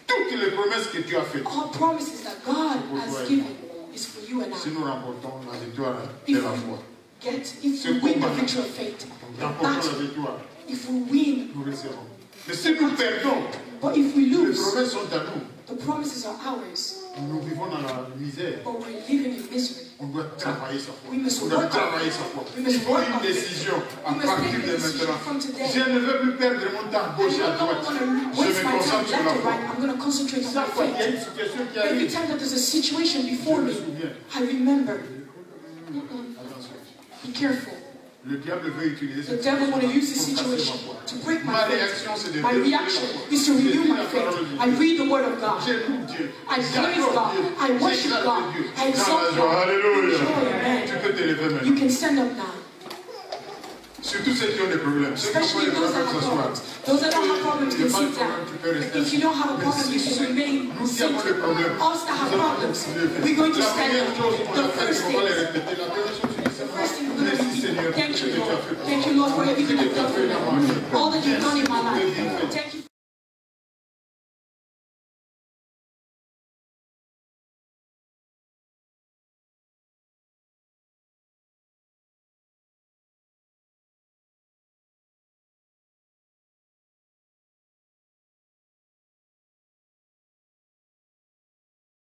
toutes les promesses que tu as faites, All promises that God has given is for you and si I. nous remportons la victoire de If la foi, if we win the victory of faith, the remportons la battle, victoire, if we win, nous réussirons. Mais si nous perdons, but if we les lose, promesses sont à nous. the promises are ours, Nous vivons dans la misère. but we're living in misery. On doit travailler sa foi. We must On doit work on travailler it. sa foi. We must Il faut work une on it. décision à We must partir take de a decision maintenant. from today. Je ne veux plus perdre mon temps à I gauche et à no droite. longer want to Je waste me my time concentre sur left la or foi. right. I'm going to concentrate on my Chaque fois qu'il y a faith. une situation qui Every arrive, time that there's a situation je before me me, souviens. I remember. Attention. Be careful. Le diable veut utiliser The cette devil want to use this situation pour casser situation ma foi. to break Ma my faith. réaction, c'est de My détruire la reaction foi. is to Je renew lis my la parole de faith. Dieu. I read the word of God. J'écoute Dieu. I praise J'adore God. Dieu. I worship J'exalte God. Dieu. I Dans la exalt joie. God. Alléluia. Amen. Tu peux te lever You maintenant. can stand up now. Surtout ceux qui ont des problèmes. Ceux qui ont Especially des those that problèmes ce have soir. problems. Those that don't have problems Il y a can pas de sit down. problème, tu peux rester If you don't have a assis. problem, Mais you si can remain nous qui avons des seated. problèmes, Us that have nous allons problems, se lever. we're going to La stand première chose up. qu'on The a fait, first on va les thing. répéter. La première chose, c'est The first thing we're going to merci do. Seigneur. Thank you, pour ce que tu as Lord. fait. Thank you, Lord, for everything you've done for me. All that you've done in my life. Merci. Thank you.